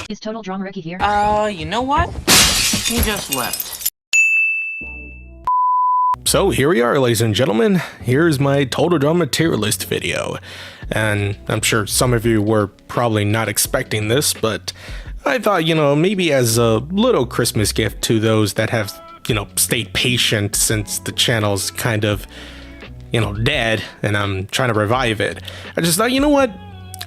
Is TotalDramaRicky here? You know what? He just left. So here we are, ladies and gentlemen. Here's my Total Drama tier list video. And I'm sure some of you were probably not expecting this, but I thought, maybe as a little Christmas gift to those that have, stayed patient since the channel's kind of, dead and I'm trying to revive it. I just thought, you know what?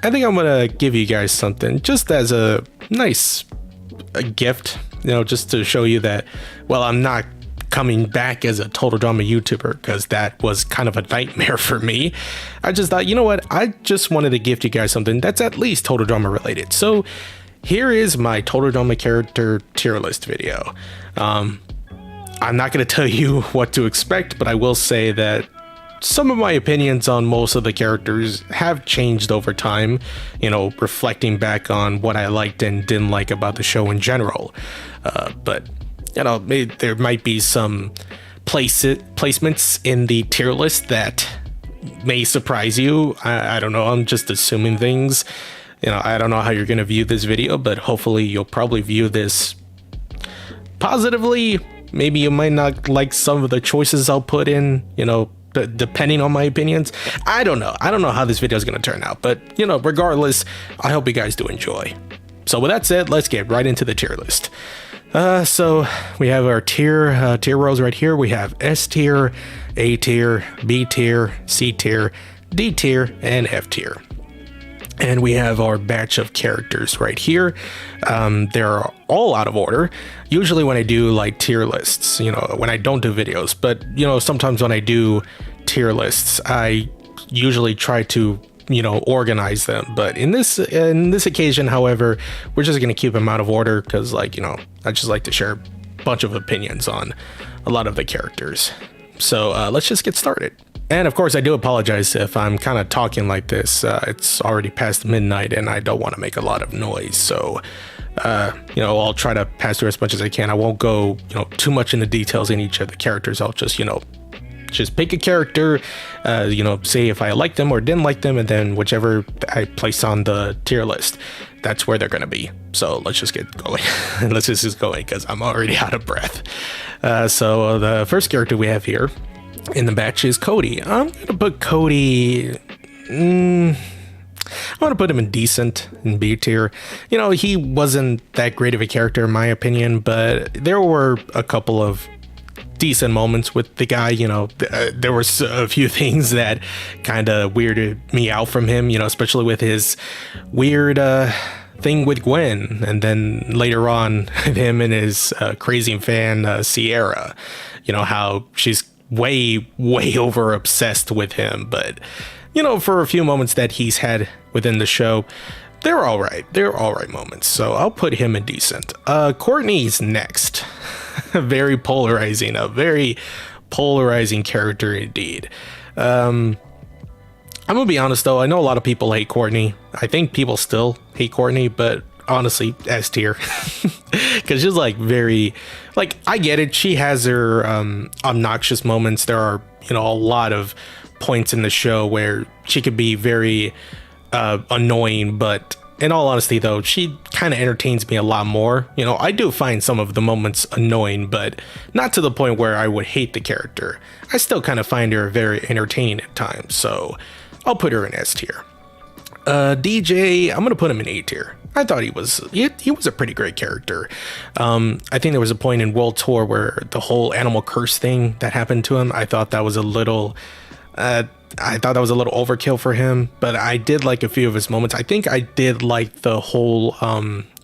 I think I'm gonna give you guys something just as a nice gift, just to show you that, well, I'm not coming back as a Total Drama YouTuber, because that was kind of a nightmare for me. I just thought, you know what? I just wanted to gift you guys something that's at least Total Drama related. So here is my Total Drama character tier list video. I'm not going to tell you what to expect, but I will say that some of my opinions on most of the characters have changed over time, reflecting back on what I liked and didn't like about the show in general. But, there might be some placements in the tier list that may surprise you. I don't know. I'm just assuming things. I don't know how you're going to view this video, but hopefully you'll probably view this positively. Maybe you might not like some of the choices I'll put in, depending on my opinions. I don't know how this video is going to turn out, but regardless, I hope you guys do enjoy. So with that said, let's get right into the tier list. So we have our tier rows right here. We have S tier, A tier, B tier, C tier, D tier, and F tier. And we have our batch of characters right here. They're all out of order. Usually when I do like tier lists, when I don't do videos, but sometimes when I do tier lists, I usually try to, organize them. But in this occasion, however, we're just gonna keep them out of order because, I just like to share a bunch of opinions on a lot of the characters. So let's just get started. And of course, I do apologize if I'm kind of talking like this. It's already past midnight and I don't want to make a lot of noise. So, I'll try to pass through as much as I can. I won't go, too much into details in each of the characters. I'll just, just pick a character, say if I like them or didn't like them, and then whichever I place on the tier list, that's where they're going to be. So let's just get going. Let's just get going because I'm already out of breath. So the first character we have here in the batch is Cody. I'm gonna put Cody, I want to put him in decent, in B tier. He wasn't that great of a character in my opinion, but there were a couple of decent moments with the guy. There were a few things that kind of weirded me out from him, especially with his weird thing with Gwen, and then later on him and his crazy fan Sierra, how she's way over obsessed with him. But for a few moments that he's had within the show, they're all right moments, so I'll put him in decent. Courtney's next. A very polarizing character indeed. I'm gonna be honest though, I know a lot of people hate Courtney. I think people still hate Courtney, but honestly, S tier. Because she's very, I get it, she has her obnoxious moments. There are a lot of points in the show where she could be very annoying, but in all honesty though, she kind of entertains me a lot more. I do find some of the moments annoying, but not to the point where I would hate the character. I still kind of find her very entertaining at times, so I'll put her in S tier. DJ, I'm gonna put him in A tier. I thought he was a pretty great character. I think there was a point in World Tour where the whole animal curse thing that happened to him, I thought that was a little overkill for him, but I did like a few of his moments. I think I did like the whole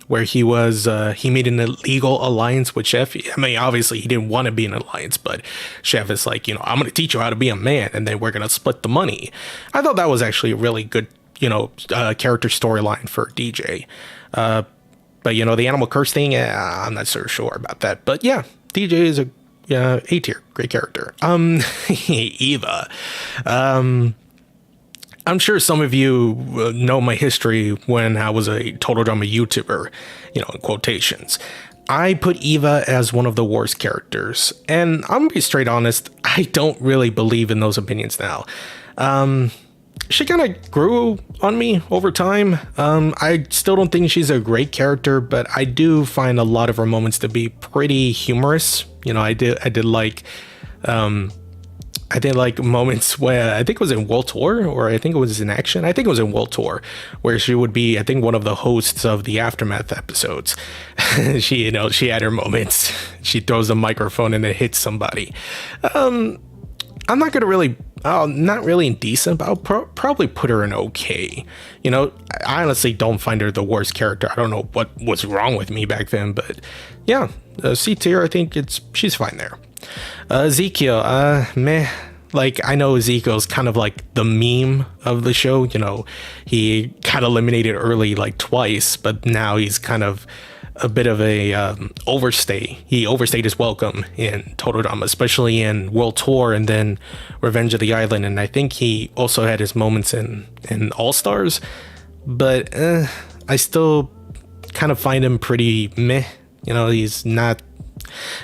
where he made an illegal alliance with Chef. I mean, obviously he didn't want to be in an alliance, but Chef is like, I'm going to teach you how to be a man, and then we're going to split the money. I thought that was actually a really good, character storyline for DJ. But the animal curse thing, I'm not so sure about that. But yeah, DJ is a A tier, great character. Eva. I'm sure some of you know my history when I was a Total Drama YouTuber, in quotations. I put Eva as one of the worst characters, and I'm gonna be straight honest, I don't really believe in those opinions now. she kind of grew on me over time. I still don't think she's a great character, but I do find a lot of her moments to be pretty humorous. You know, I did like moments where I think it was in World Tour, or I think it was in Action. I think it was in World Tour, where she would be, I think, one of the hosts of the Aftermath episodes. she had her moments. She throws a microphone and it hits somebody. I'm not gonna really, not really indecent, but I'll probably put her in okay. You know, I honestly don't find her the worst character. I don't know what was wrong with me back then, but yeah, C tier. I think she's fine there. Ezekiel, meh. Like, I know Ezekiel's kind of like the meme of the show. You know, he got eliminated early like twice, but now he's kind of a bit of a overstay. He overstayed his welcome in Total Drama, especially in World Tour and then Revenge of the Island. And I think he also had his moments in All Stars, but I still kind of find him pretty meh. You know, he's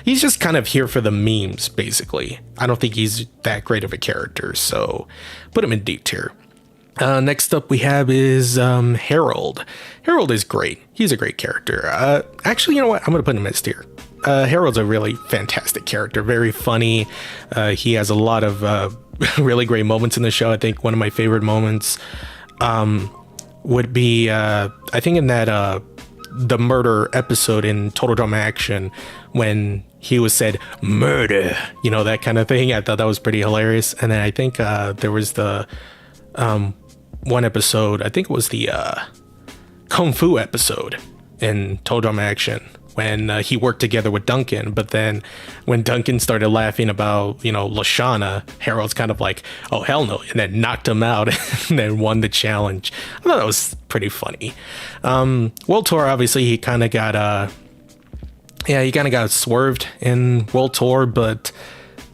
just kind of here for the memes, basically. I don't think he's that great of a character, so put him in D tier. Next up we have is Harold. Harold is great. He's a great character. Actually, you know what? I'm going to put him in S tier. Harold's a really fantastic character, very funny. He has a lot of really great moments in the show. I think one of my favorite moments would be, I think in that the murder episode in Total Drama Action, when he was said murder, you know, that kind of thing. I thought that was pretty hilarious. And then I think there was the one episode, I think it was the Kung Fu episode in Total Drama Action, when he worked together with Duncan, but then when Duncan started laughing about, you know, Lashana, Harold's kind of like, oh hell no, and then knocked him out and then won the challenge. I thought that was pretty funny. World Tour, obviously he kind of got swerved in World Tour, but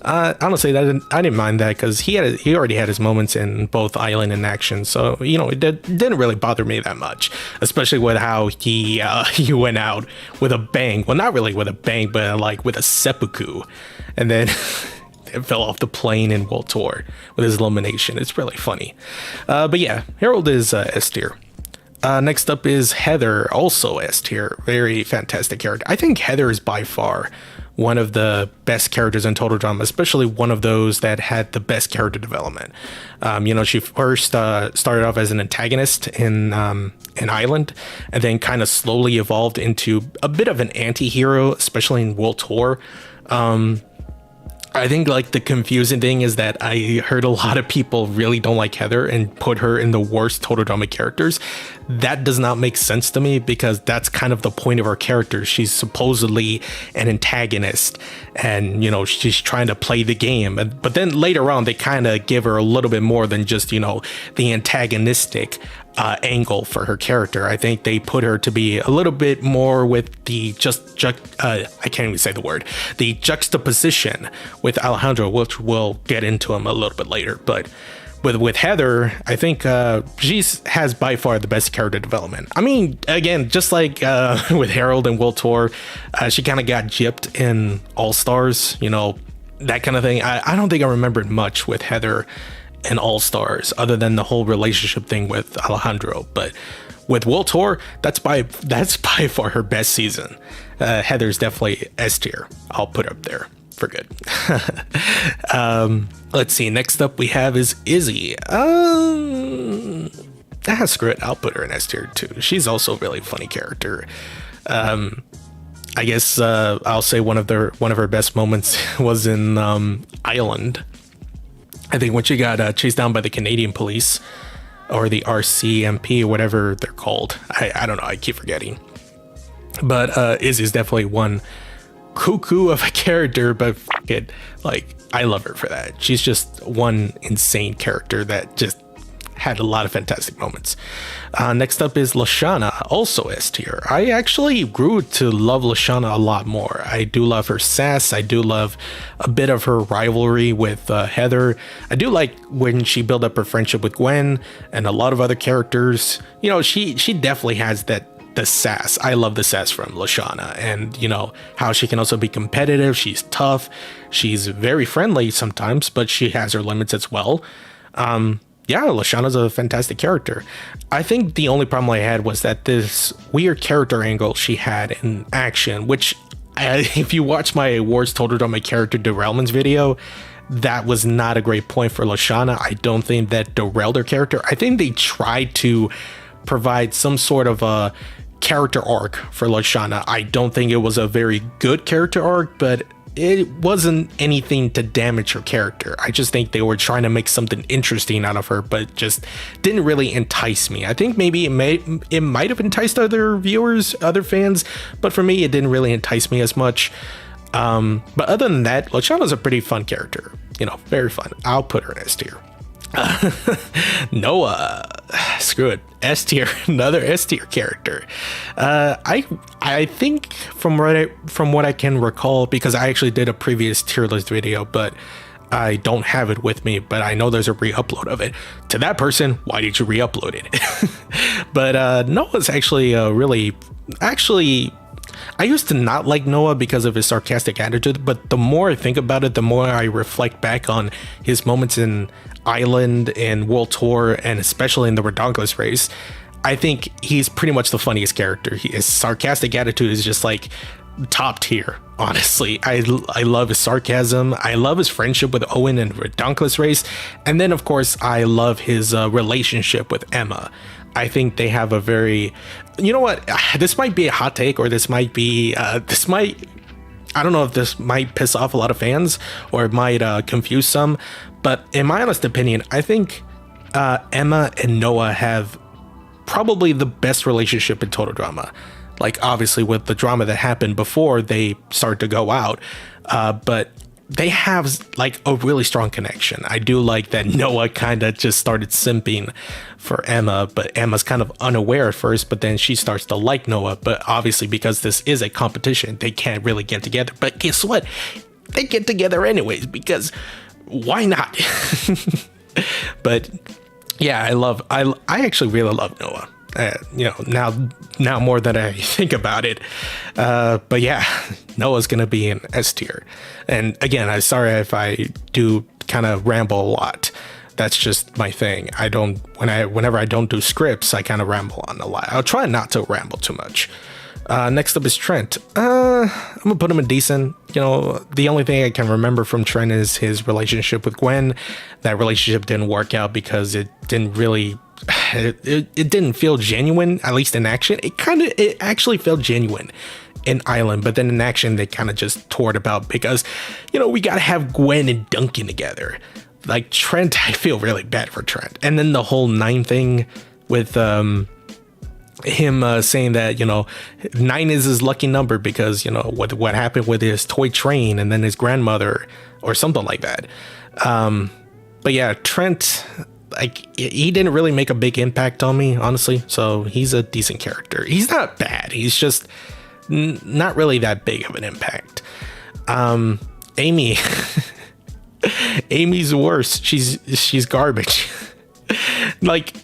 honestly, I didn't mind that, because he already had his moments in both Island and Action, so you know, it didn't really bother me that much, especially with how he went out with a bang. Well, not really with a bang, but like with a seppuku, and then it fell off the plane in World Tour with his elimination. It's really funny. But yeah, Harold is S tier. Next up is Heather, also S tier. Very fantastic character. I think Heather is by far one of the best characters in Total Drama, especially one of those that had the best character development. You know, she first started off as an antagonist in Island, and then kind of slowly evolved into a bit of an anti-hero, especially in World Tour. I think like the confusing thing is that I heard a lot of people really don't like Heather and put her in the worst Total Drama characters. That does not make sense to me, because that's kind of the point of her character. She's supposedly an antagonist, and you know, she's trying to play the game. But then later on, they kind of give her a little bit more than just, you know, the antagonistic angle for her character. I think they put her to be a little bit more with the I can't even say the word, the juxtaposition with Alejandro, which we'll get into him a little bit later. But with Heather, I think she has by far the best character development. I mean, again, just like with Harold and World Tour, she kind of got gypped in All Stars, you know, that kind of thing. I don't think I remembered much with Heather and All Stars, other than the whole relationship thing with Alejandro. But with World Tour, that's by far her best season. Heather's definitely S tier. I'll put her up there for good. Let's see. Next up we have is Izzy. Screw it. I'll put her in S tier too. She's also a really funny character. I guess I'll say one of her best moments was in Island. I think when she got chased down by the Canadian police, or the RCMP, or whatever they're called. I don't know. I keep forgetting. But Izzy's definitely one cuckoo of a character, but it, like, I love her for that. She's just one insane character that just had a lot of fantastic moments. Next up is Lashana, also S tier. I actually grew to love Lashana a lot more. I do love her sass. I do love a bit of her rivalry with Heather. I do like when she built up her friendship with Gwen and a lot of other characters. You know, she definitely has the sass. I love the sass from Lashana, and you know how she can also be competitive. She's tough. She's very friendly sometimes, but she has her limits as well. yeah, Lashana's a fantastic character. I think the only problem I had was that this weird character angle she had in action, which if you watch my awards Total Drama character derailments video, that was not a great point for Lashana. I don't think that derailed her character. I think they tried to provide some sort of a character arc for Lashana. I don't think it was a very good character arc, but it wasn't anything to damage her character. I just think they were trying to make something interesting out of her, but just didn't really entice me. I think maybe it might have enticed other viewers, other fans, but for me, it didn't really entice me as much. But other than that, Lashana's a pretty fun character. You know, very fun. I'll put her in S tier. Noah, screw it, S tier, another S tier character. I think from what I can recall, because I actually did a previous tier list video, but I don't have it with me, but I know there's a re-upload of it. To that person, why did you re-upload it? But Noah's actually I used to not like Noah because of his sarcastic attitude, but the more I think about it, the more I reflect back on his moments in Island and World Tour, and especially in the Redonkulous race, I think he's pretty much the funniest character. His sarcastic attitude is just like top tier, honestly. I love his sarcasm. I love his friendship with Owen and Redonkulous race. And then, of course, I love his relationship with Emma. I think they have a very, you know what, this might be a hot take, or this might be, I don't know if this might piss off a lot of fans, or it might confuse some, but in my honest opinion, I think Emma and Noah have probably the best relationship in Total Drama. Like, obviously with the drama that happened before they started to go out, but they have like a really strong connection. I do like that Noah kind of just started simping for Emma, but Emma's kind of unaware at first, but then she starts to like Noah. But obviously, because this is a competition, they can't really get together. But guess what? They get together anyways, because why not? But yeah, I actually really love Noah. You know, now more than I think about it. But yeah, Noah's gonna be in S tier. And again, I'm sorry if I do kind of ramble a lot. That's just my thing. Whenever I don't do scripts, I kind of ramble on a lot. I'll try not to ramble too much. Next up is Trent. I'm gonna put him in decent. You know, the only thing I can remember from Trent is his relationship with Gwen. That relationship didn't work out because it didn't really, it didn't feel genuine, at least in action. It actually felt genuine in Island, but then in action they kind of just tore it about because, you know, we gotta have Gwen and Duncan together. Like Trent, I feel really bad for Trent. And then the whole 9 thing with him saying that, you know, 9 is his lucky number because, you know, what happened with his toy train and then his grandmother or something like that. But yeah, Trent, like, he didn't really make a big impact on me, honestly. So he's a decent character. He's not bad. He's just not really that big of an impact. Amy, Amy's worse. She's garbage. Like,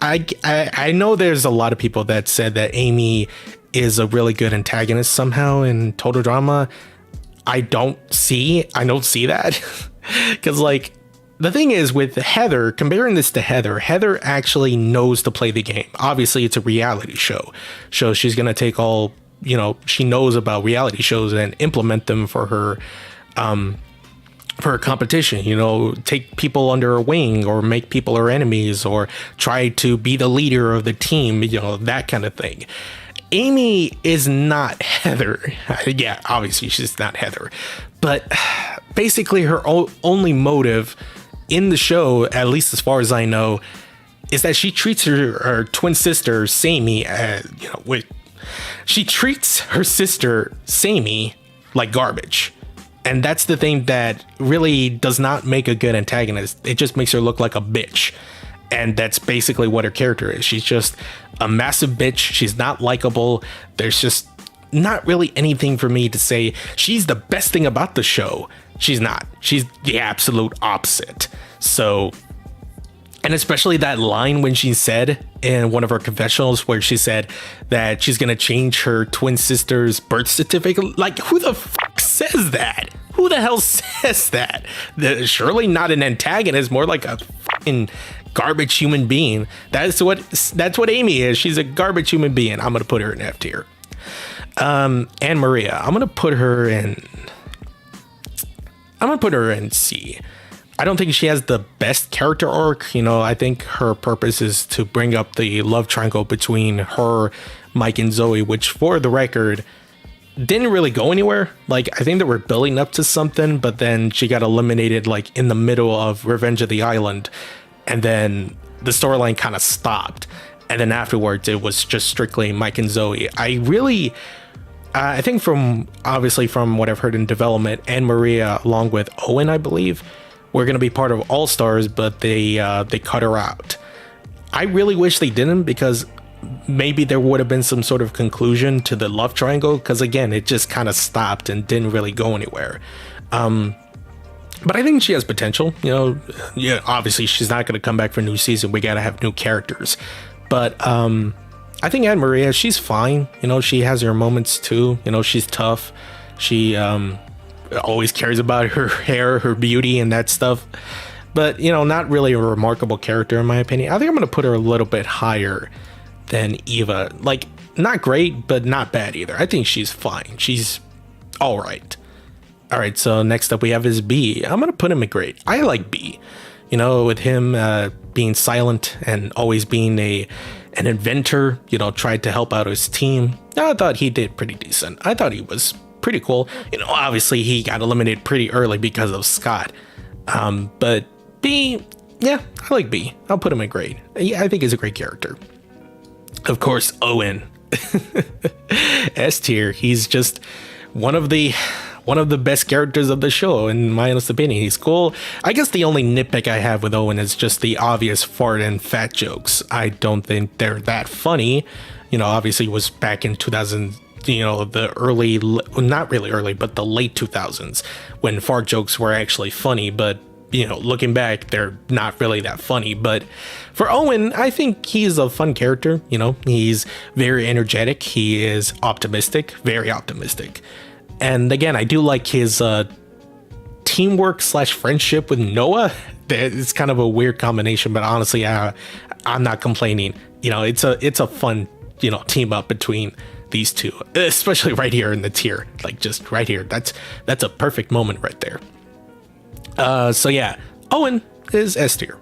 I know there's a lot of people that said that Amy is a really good antagonist somehow in Total Drama. I don't see that. Because, like, the thing is with Heather, comparing this to Heather actually knows to play the game. Obviously, it's a reality show. So she's going to take all, you know, she knows about reality shows and implement them for her competition, you know, take people under her wing or make people her enemies or try to be the leader of the team, you know, that kind of thing. Amy is not Heather. Yeah, obviously she's not Heather, but basically her only motive in the show, at least as far as I know, is that she treats her twin sister Sammy, she treats her sister Sammy like garbage. And that's the thing that really does not make a good antagonist. It just makes her look like a bitch. And that's basically what her character is. She's just a massive bitch. She's not likable. There's just not really anything for me to say she's the best thing about the show. She's not. She's the absolute opposite. So, and especially that line when she said in one of her confessionals where she said that she's going to change her twin sister's birth certificate. Like, who the fuck says that? Who the hell says that? Surely not an antagonist, more like a fucking garbage human being. That's what Amy is. She's a garbage human being. I'm gonna put her in F tier. Anne Maria, I'm gonna put her in C. I don't think she has the best character arc. You know, I think her purpose is to bring up the love triangle between her, Mike, and Zoe, which, for the record, didn't really go anywhere. Like, I think they were building up to something, but then she got eliminated like in the middle of Revenge of the Island, and then the storyline kind of stopped, and then afterwards it was just strictly Mike and Zoe. I think from what I've heard in development, Anne Maria along with Owen, I believe, were going to be part of All Stars, but they cut her out. I really wish they didn't, because maybe there would have been some sort of conclusion to the love triangle, because again, it just kind of stopped and didn't really go anywhere. But I think she has potential. You know, yeah, obviously she's not going to come back for a new season. We got to have new characters. But I think Anne Maria, she's fine. You know, she has her moments too. You know, she's tough. She always cares about her hair, her beauty, and that stuff. But, you know, not really a remarkable character in my opinion. I think I'm going to put her a little bit higher than Eva. Like, not great, but not bad either. I think she's fine. She's all right. All right, so next up we have is B. I'm going to put him at great. I like B. You know, with him being silent and always being an inventor, you know, tried to help out his team. I thought he did pretty decent. I thought he was pretty cool. You know, obviously he got eliminated pretty early because of Scott. But B, yeah, I like B. I'll put him at great. Yeah, I think he's a great character. Of course, Owen. S tier. He's just one of the best characters of the show, in my honest opinion. He's cool. I guess the only nitpick I have with Owen is just the obvious fart and fat jokes. I don't think they're that funny. You know, obviously it was back in 2000, you know, the early, not really early, but the late 2000s when fart jokes were actually funny. But, you know, looking back, they're not really that funny. But for Owen, I think he's a fun character. You know, he's very energetic. He is optimistic, very optimistic. And again, I do like his teamwork / friendship with Noah. It's kind of a weird combination, but honestly, I'm not complaining. You know, it's a fun, you know, team up between these two, especially right here in the tier, like just right here. That's a perfect moment right there. So yeah, Owen is S tier.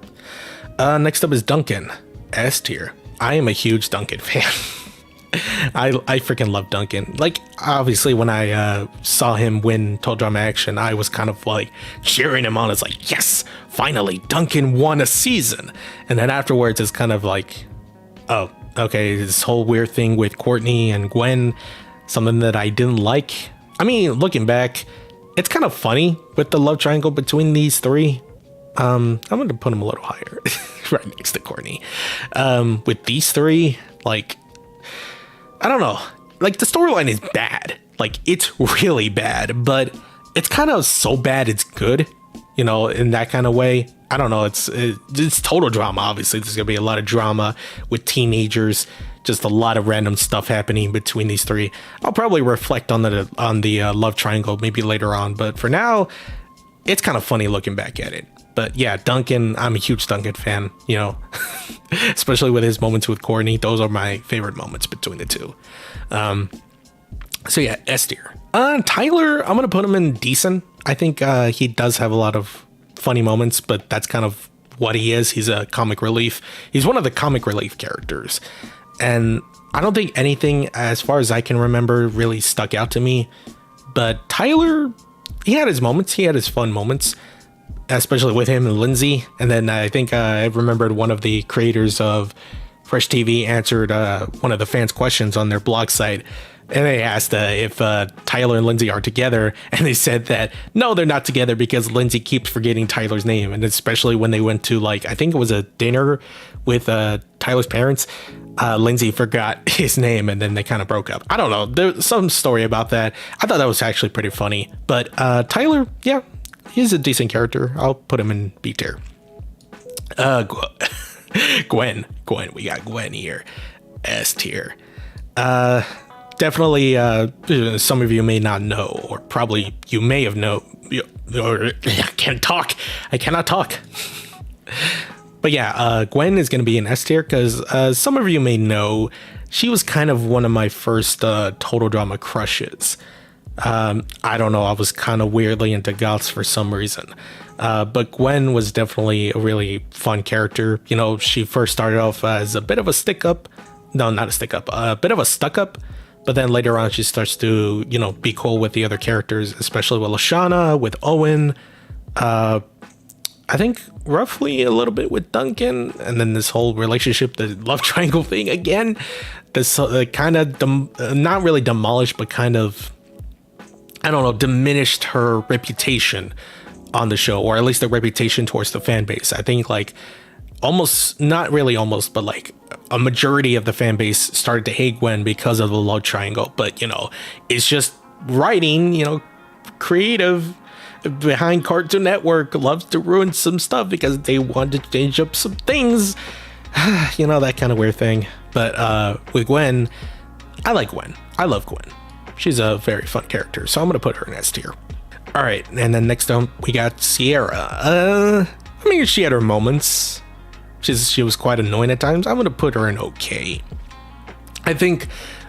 Next up is Duncan, S tier. I am a huge Duncan fan. I freaking love Duncan. Like, obviously when I saw him win Total Drama Action, I was kind of like cheering him on. It's like, yes, finally Duncan won a season. And then afterwards it's kind of like, oh, okay, this whole weird thing with Courtney and Gwen, something that I didn't like. I mean, looking back, it's kind of funny with the love triangle between these three. I'm gonna put him a little higher, right next to Courtney. With these three, like, I don't know, like the storyline is bad. Like, it's really bad, but it's kind of so bad it's good, you know, in that kind of way. I don't know. It's total drama. Obviously, there's gonna be a lot of drama with teenagers, just a lot of random stuff happening between these three. I'll probably reflect on the love triangle maybe later on, but for now, it's kind of funny looking back at it. But yeah, Duncan, I'm a huge Duncan fan, you know, especially with his moments with Courtney. Those are my favorite moments between the two. So yeah, S tier. Tyler, I'm gonna put him in decent. I think he does have a lot of funny moments, but that's kind of what he is. He's a comic relief. He's one of the comic relief characters. And I don't think anything, as far as I can remember, really stuck out to me. But Tyler, he had his moments. He had his fun moments, especially with him and Lindsay. And then I think I remembered one of the creators of Fresh TV answered one of the fans' questions on their blog site. And they asked if Tyler and Lindsay are together. And they said that, no, they're not together because Lindsay keeps forgetting Tyler's name. And especially when they went to, like, I think it was a dinner with Tyler's parents, Lindsay forgot his name and then they kind of broke up. I don't know. There's some story about that. I thought that was actually pretty funny. But Tyler, yeah, he's a decent character. I'll put him in B tier. Gwen. We got Gwen here. S tier. Definitely, some of you may not know, or probably you may have known, or I cannot talk. But yeah, Gwen is going to be an S tier because some of you may know she was kind of one of my first Total Drama crushes. I don't know, I was kind of weirdly into goths for some reason. But Gwen was definitely a really fun character. You know, she first started off as a bit of a stick-up. No, not a stick-up, a bit of a stuck-up. But then later on, she starts to, you know, be cool with the other characters, especially with Lashana, with Owen. I think roughly a little bit with Duncan, and then this whole relationship, the love triangle thing again. This kind of not really demolished, but kind of, I don't know, diminished her reputation on the show, or at least the reputation towards the fan base. I think like almost, not really almost, but like a majority of the fan base started to hate Gwen because of the love triangle. But you know, it's just writing, you know, creative behind Cartoon Network loves to ruin some stuff because they want to change up some things. You know, that kind of weird thing. But with Gwen, I like Gwen. I love Gwen. She's a very fun character, so I'm gonna put her in S tier. All right, and then next up we got Sierra. I mean, she had her moments. She was quite annoying at times. I'm gonna put her in okay. I think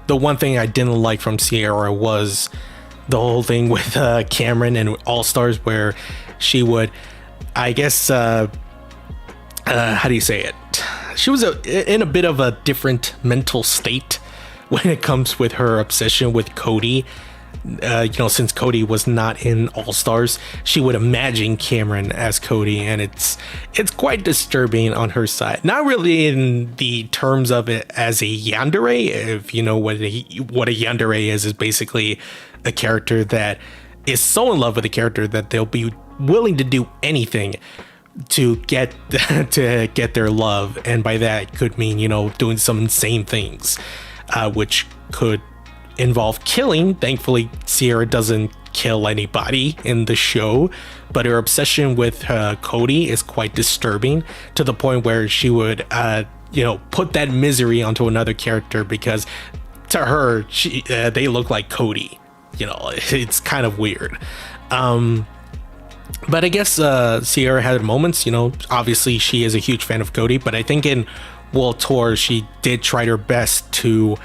the one thing I didn't like from Sierra was the whole thing with Cameron and All Stars, where she would, I guess, how do you say it? She was in a bit of a different mental state when it comes with her obsession with Cody. You know, since Cody was not in All Stars, she would imagine Cameron as Cody, and it's quite disturbing on her side. Not really in the terms of it as a yandere. If you know what a yandere is basically a character that is so in love with a character that they'll be willing to do anything to get their love, and by that it could mean, you know, doing some insane things, which could involve killing. Thankfully, Sierra doesn't kill anybody in the show, but her obsession with Cody is quite disturbing, to the point where she would, you know, put that misery onto another character because to her, they look like Cody. You know, it's kind of weird. But I guess Sierra had moments. You know, obviously she is a huge fan of Cody, but I think in World Tour she did try her best to,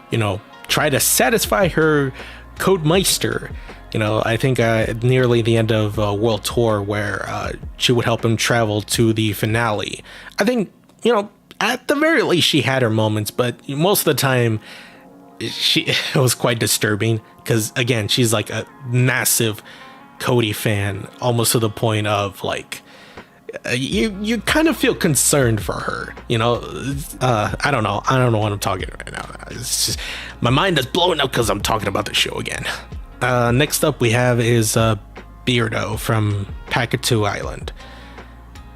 you know, try to satisfy her Codemeister. You know, I think nearly the end of World Tour, where she would help him travel to the finale. I think, you know, at the very least she had her moments, but most of the time it was quite disturbing, because again, she's like a massive Cody fan, almost to the point of like, you kind of feel concerned for her, you know. I don't know what I'm talking right now. It's just, my mind is blowing up because I'm talking about the show again. Next up we have is Beardo from Pakatu Island.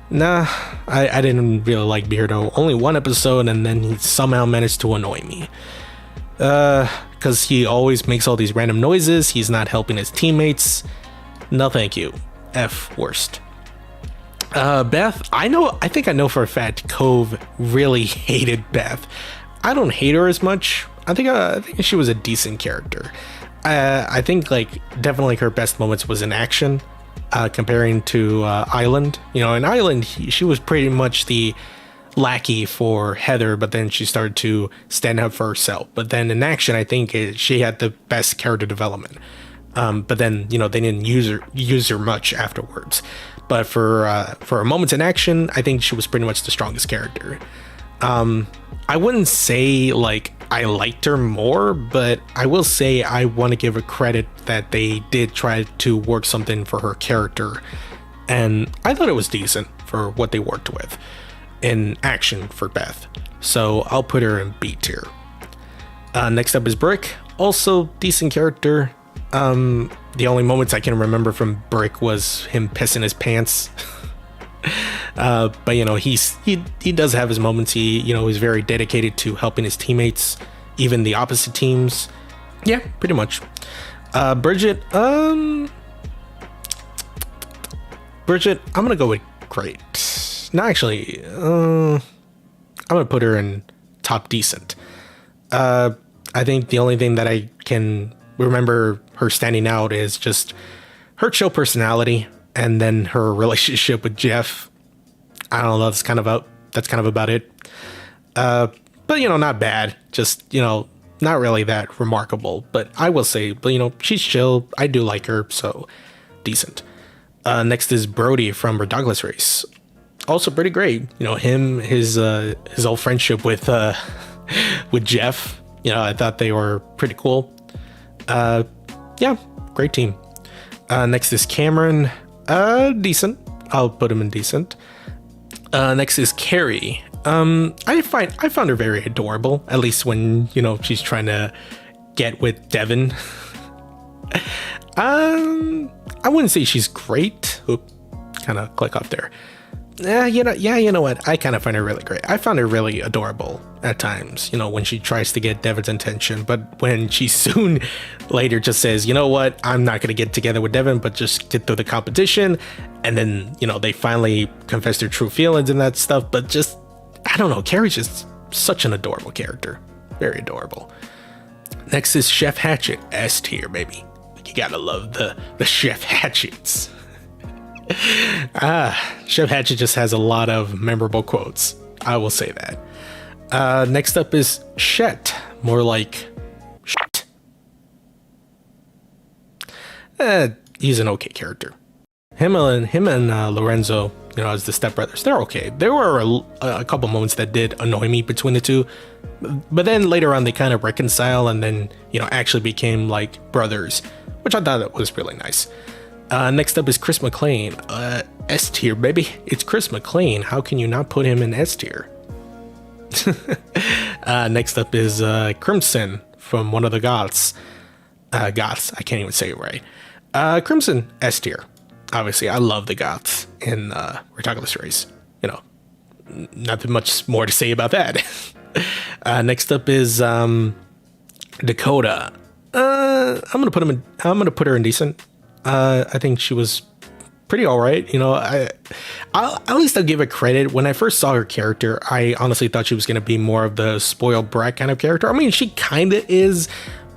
Nah, I didn't really like Beardo. Only one episode, and then he somehow managed to annoy me. Because he always makes all these random noises. He's not helping his teammates. No thank you. F worst. Beth, I think I know for a fact Cove really hated Beth. I don't hate her as much. I think she was a decent character. I think like definitely her best moments was in action, comparing to Island. You know, in Island she was pretty much the lackey for Heather, but then she started to stand up for herself. But then in action, I think she had the best character development. But then, you know, they didn't use her much afterwards. But for her moments in action, I think she was pretty much the strongest character. I wouldn't say like I liked her more, but I will say I want to give her credit that they did try to work something for her character, and I thought it was decent for what they worked with in action for Beth. So I'll put her in B tier. Next up is Brick, also decent character. The only moments I can remember from Brick was him pissing his pants. But you know, he does have his moments. He's very dedicated to helping his teammates, even the opposite teams. Yeah, pretty much. Bridget, I'm gonna go with great. No, actually, I'm gonna put her in top decent. I think the only thing that I can remember her standing out is just her chill personality, and then her relationship with Jeff. I don't know. That's kind of about it. But not bad. Just not really that remarkable. But I will say, but she's chill. I do like her, so decent. Next is Brody from Ridiculous Race. Also pretty great. His old friendship with Jeff. I thought they were pretty cool. Yeah, great team. Next is Cameron. Decent. I'll put him in decent. Next is Carrie. I found her very adorable, at least when she's trying to get with Devin. I wouldn't say she's great. Oop, kind of click off there. You know what? I kind of find her really great. I found her really adorable at times, when she tries to get Devin's attention, but when she soon later just says, you know what, I'm not going to get together with Devin, but just get through the competition. And then, they finally confess their true feelings and that stuff. But just, I don't know, Carrie's just such an adorable character. Very adorable. Next is Chef Hatchet, S tier, baby. You gotta love the Chef Hatchets. Chef Hatchet just has a lot of memorable quotes. I will say that. Next up is Shet, more like Shet. He's an okay character. Him and Lorenzo, as the stepbrothers, they're okay. There were a couple moments that did annoy me between the two, but then later on they kind of reconcile and then actually became like brothers, which I thought was really nice. Next up is Chris McLean. S tier, baby. It's Chris McLean. How can you not put him in S tier? Next up is Crimson from one of the Goths. Goths. I can't even say it right. Crimson, S tier. Obviously, I love the Goths in Ridiculous Race. Nothing much more to say about that. Next up is Dakota. I'm gonna put her in decent. I think she was pretty all right. At least I'll give her credit. When I first saw her character, I honestly thought she was going to be more of the spoiled brat kind of character. I mean, she kind of is,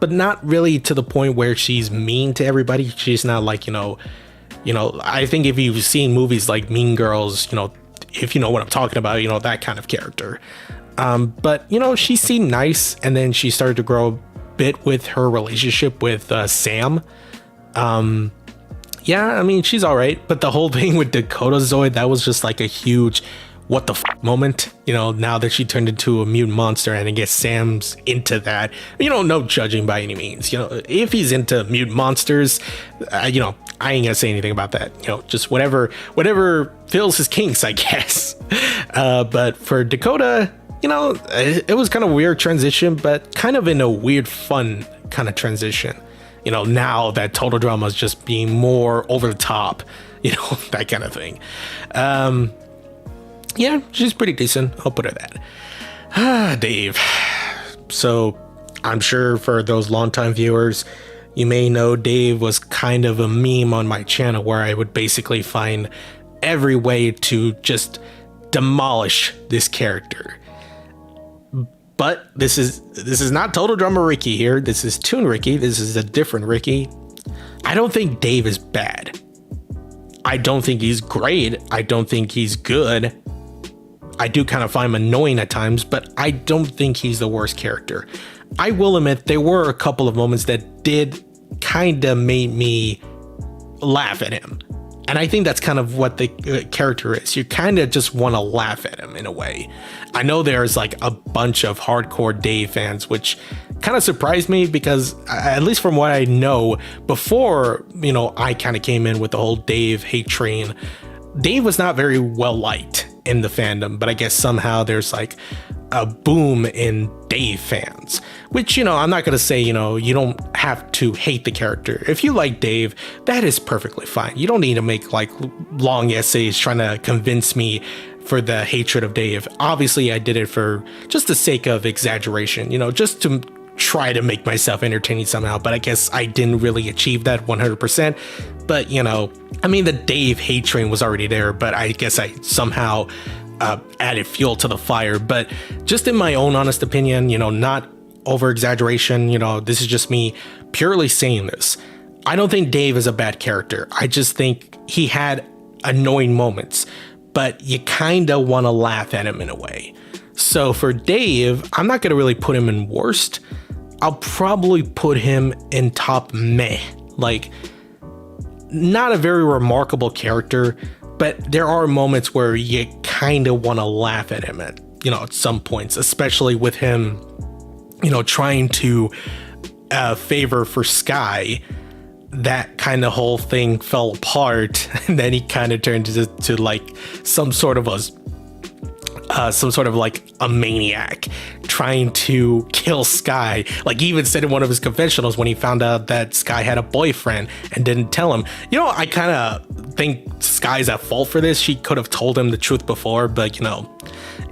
but not really to the point where she's mean to everybody. She's not like, I think if you've seen movies like Mean Girls, if you know what I'm talking about, that kind of character. But, she seemed nice, and then she started to grow a bit with her relationship with Sam. Yeah, I mean, she's all right, but the whole thing with Dakota Zoid, that was just like a huge what the moment, now that she turned into a mutant monster, and I guess Sam's into that. No judging by any means. If he's into mutant monsters, I ain't gonna say anything about that. Just whatever fills his kinks, I guess. But for Dakota, it was kind of weird transition, but kind of in a weird, fun kind of transition. Now that Total Drama is just being more over the top, that kind of thing. Yeah, she's pretty decent. I'll put her that. Dave. So I'm sure for those longtime viewers, you may know Dave was kind of a meme on my channel where I would basically find every way to just demolish this character. But this is not TotalDramaRicky here. This is Toon Ricky. This is a different Ricky. I don't think Dave is bad. I don't think he's great. I don't think he's good. I do kind of find him annoying at times, but I don't think he's the worst character. I will admit there were a couple of moments that did kind of make me laugh at him. And I think that's kind of what the character is. You kind of just want to laugh at him in a way. I know there's like a bunch of hardcore Dave fans, which kind of surprised me because at least from what I know, before, I kind of came in with the whole Dave hate train, Dave was not very well liked in the fandom, but I guess somehow there's like a boom in Dave fans, which, I'm not going to say, you don't have to hate the character. If you like Dave, that is perfectly fine. You don't need to make like long essays trying to convince me for the hatred of Dave. Obviously, I did it for just the sake of exaggeration, just to try to make myself entertaining somehow, but I guess I didn't really achieve that 100%. But, the Dave hate train was already there, but I guess I somehow added fuel to the fire. But just in my own honest opinion, not over exaggeration, this is just me purely saying this. I don't think Dave is a bad character. I just think he had annoying moments. but you kind of want to laugh at him in a way. So for Dave, I'm not going to really put him in worst. I'll probably put him in top meh. Like, not a very remarkable character, but there are moments where you kind of want to laugh at him at, at some points, especially with him, trying to favor for Sky. That kind of whole thing fell apart, and then he kind of turned to like some sort of like a maniac trying to kill Sky. Like, he even said in one of his confessionals when he found out that Sky had a boyfriend and didn't tell him. I kind of think Sky's at fault for this. She could have told him the truth before, but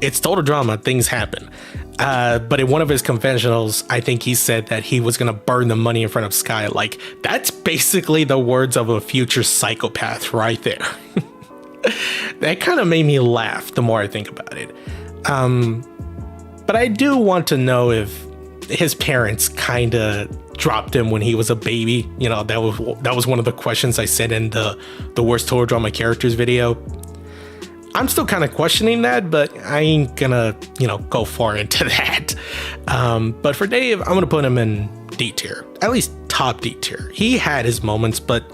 it's total drama. Things happen. But in one of his confessionals, I think he said that he was going to burn the money in front of Sky. Like, that's basically the words of a future psychopath right there. That kind of made me laugh the more I think about it. But I do want to know if his parents kind of dropped him when he was a baby. That was one of the questions I said in the worst total drama characters video. I'm still kind of questioning that, but I ain't gonna, go far into that. But for Dave, I'm gonna put him in D tier, at least top D tier. He had his moments, but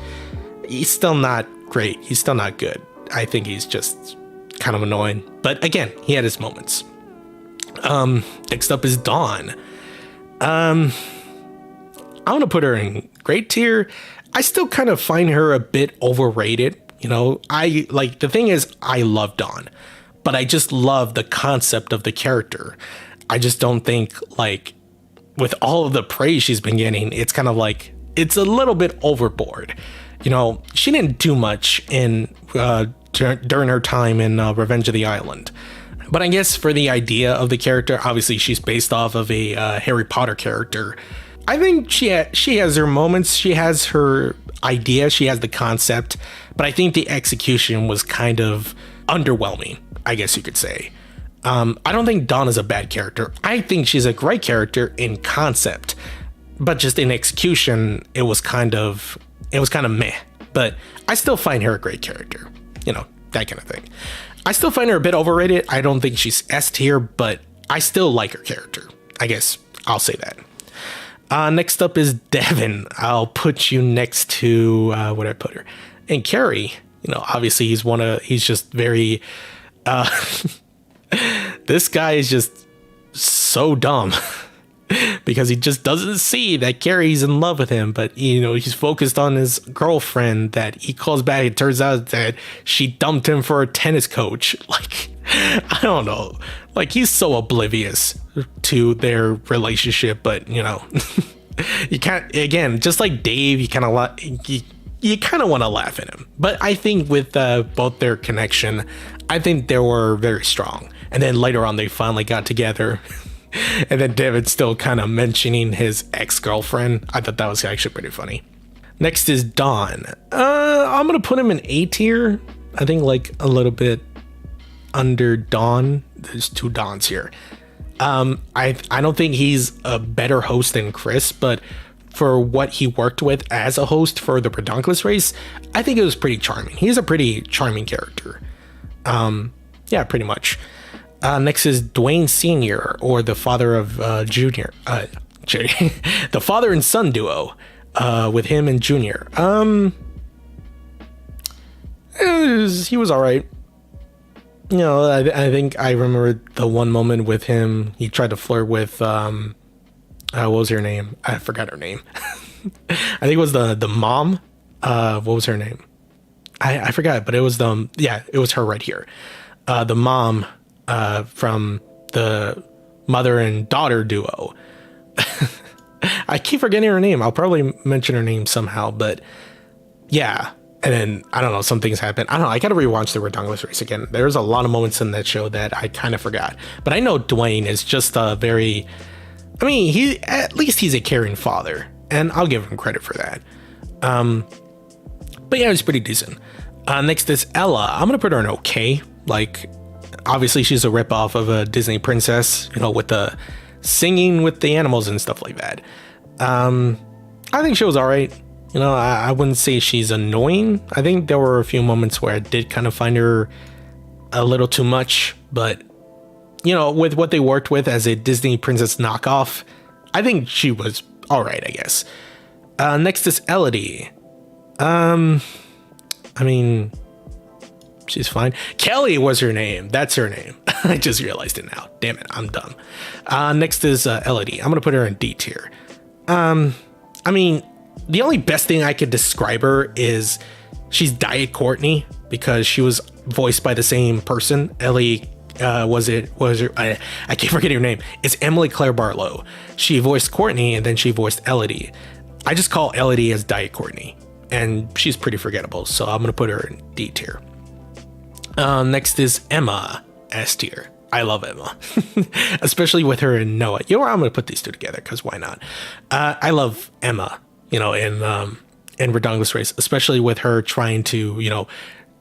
he's still not great. He's still not good. I think he's just kind of annoying. But again, he had his moments. Next up is Dawn. I'm gonna put her in great tier. I still kind of find her a bit overrated. The thing is, I love Dawn, but I just love the concept of the character. I just don't think, like, with all of the praise she's been getting, it's kind of like, it's a little bit overboard. She didn't do much during her time in Revenge of the Island. But I guess for the idea of the character, obviously she's based off of a Harry Potter character. I think she has her moments. She has her idea. She has the concept. But I think the execution was kind of underwhelming, I guess you could say. I don't think Dawn is a bad character. I think she's a great character in concept. But just in execution, it was kind of meh. But I still find her a great character. That kind of thing. I still find her a bit overrated. I don't think she's S tier, but I still like her character. I guess I'll say that. Next up is Devin. I'll put you next to, where did I put her? And Carrie, obviously he's just very, this guy is just so dumb. Because he just doesn't see that Carrie's in love with him, but he's focused on his girlfriend that he calls back. It turns out that she dumped him for a tennis coach. Like, I don't know. Like, he's so oblivious to their relationship, but you can't. Again, just like Dave, you kind of want to laugh at him. But I think with both their connection, I think they were very strong. And then later on, they finally got together. And then David's still kind of mentioning his ex-girlfriend. I thought that was actually pretty funny. Next is Dawn. I'm going to put him in A tier. I think like a little bit under Dawn. There's two Dawns here. I don't think he's a better host than Chris, but for what he worked with as a host for the Pedonculus race, I think it was pretty charming. He's a pretty charming character. Yeah, pretty much. Next is Dwayne Sr., or the father of Junior. The father and son duo with him and Junior. He was all right. I think I remember the one moment with him. He tried to flirt with, what was her name? I forgot her name. I think it was the mom. What was her name? I forgot, but it was it was her right here. The mom from the mother and daughter duo. I keep forgetting her name. I'll probably mention her name somehow, but yeah. And then, I don't know, some things happen. I don't know, I gotta rewatch the Redonkulous race again. There's a lot of moments in that show that I kind of forgot. But I know Dwayne is just a very, at least he's a caring father. And I'll give him credit for that. But yeah, it was pretty decent. Next is Ella. I'm gonna put her in okay. Like, obviously she's a ripoff of a Disney princess, with the singing with the animals and stuff like that. I think she was all right. I wouldn't say she's annoying. I think there were a few moments where I did kind of find her a little too much, but you know, with what they worked with as a Disney princess knockoff, I think she was all right, I guess. Next is Elodie. I mean, she's fine. Kelly was her name. That's her name. I just realized it now. Damn it, I'm dumb. Next is Elodie. I'm gonna put her in D tier. I mean, the only best thing I could describe her is she's Diet Courtney, because she was voiced by the same person. Ellie, I keep forgetting her name. It's Emily Claire Barlow. She voiced Courtney, and then she voiced Elodie. I just call Elodie as Diet Courtney, and she's pretty forgettable, so I'm gonna put her in D tier. Next is Emma, S tier. I love Emma, especially with her and Noah. You know what? I'm gonna put these two together because why not? I love Emma, you know, in Redonkulous Race, especially with her trying to, you know,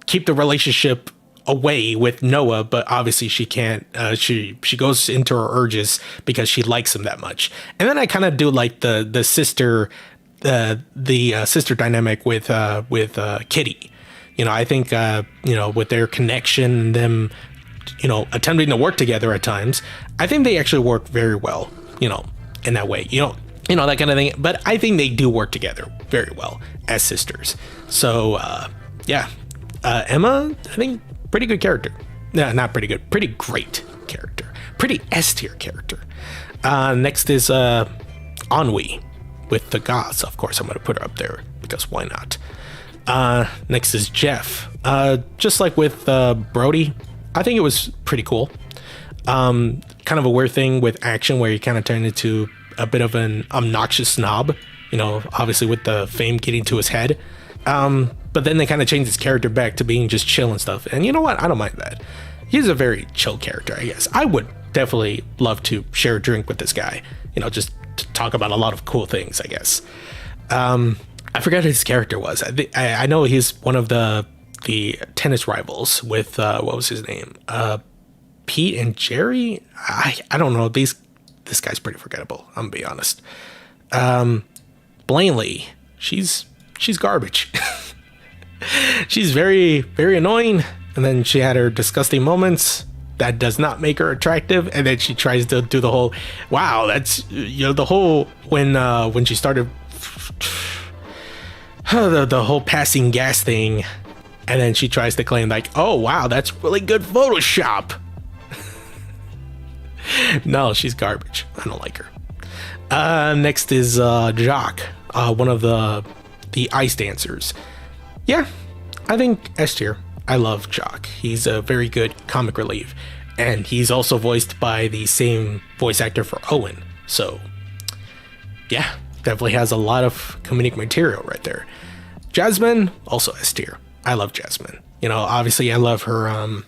keep the relationship away with Noah, but obviously she can't. She goes into her urges because she likes him that much. And then I kind of do like the sister sister dynamic with Kitty. You know, I think you know, with their connection, them, you know, attempting to work together at times, I think they actually work very well, you know, in that way, you know, that kind of thing. But I think they do work together very well as sisters. So yeah, Emma, I think pretty good character. No, not pretty good, pretty great character, pretty S tier character. Next is Ennui with the goths. Of course, I'm going to put her up there because why not? Next is Jeff. Just like with Brody, I think it was pretty cool. Kind of a weird thing with action where he kind of turned into a bit of an obnoxious snob, you know, obviously with the fame getting to his head. But then they kind of changed his character back to being just chill and stuff. And you know what? I don't mind that. He's a very chill character, I guess. I would definitely love to share a drink with this guy, you know, just to talk about a lot of cool things, I guess. I forgot who his character was. I know he's one of the tennis rivals with what was his name? Pete and Jerry? I don't know. This guy's pretty forgettable, I'm gonna be honest. Blanley, she's garbage. She's very, very annoying, and then she had her disgusting moments. That does not make her attractive, and then she tries to do the whole, wow, that's, you know, the whole when she started the whole passing gas thing, and then she tries to claim like, oh wow, that's really good Photoshop. No, she's garbage. I don't like her. Next is Jock, one of the ice dancers. Yeah, I think S tier. I love Jock. He's a very good comic relief, and he's also voiced by the same voice actor for Owen. So yeah, definitely has a lot of comedic material right there. Jasmine, also S tier. I love Jasmine. You know, obviously I love her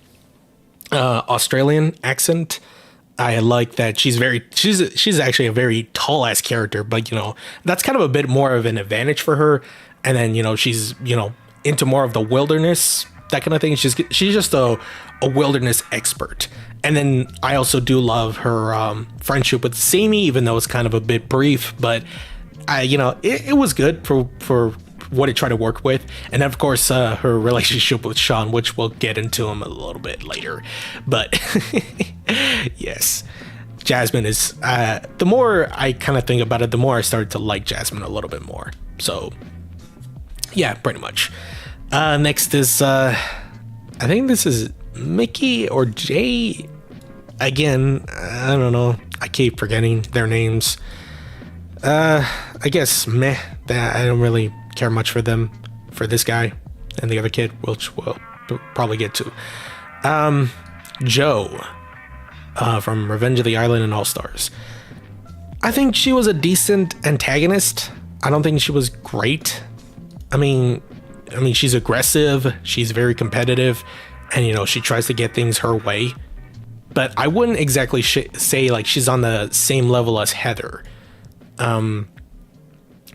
Australian accent. I like that she's actually a very tall ass character, but you know, that's kind of a bit more of an advantage for her. And then, you know, she's, you know, into more of the wilderness, that kind of thing. She's just a wilderness expert. And then I also do love her friendship with Sammy, even though it's kind of a bit brief, but you know, it was good for what it tried to work with. And of course, her relationship with Sean, which we'll get into him a little bit later. But yes, Jasmine is, the more I kind of think about it, the more I started to like Jasmine a little bit more. So yeah, pretty much. Next is, I think this is Mickey or Jay. Again, I don't know. I keep forgetting their names. I guess meh. I don't really care much for them, for this guy and the other kid, which we'll probably get to. Joe, from Revenge of the Island and All Stars. I think she was a decent antagonist. I don't think she was great. I mean, she's aggressive, she's very competitive, and you know, she tries to get things her way. But I wouldn't exactly say like she's on the same level as Heather.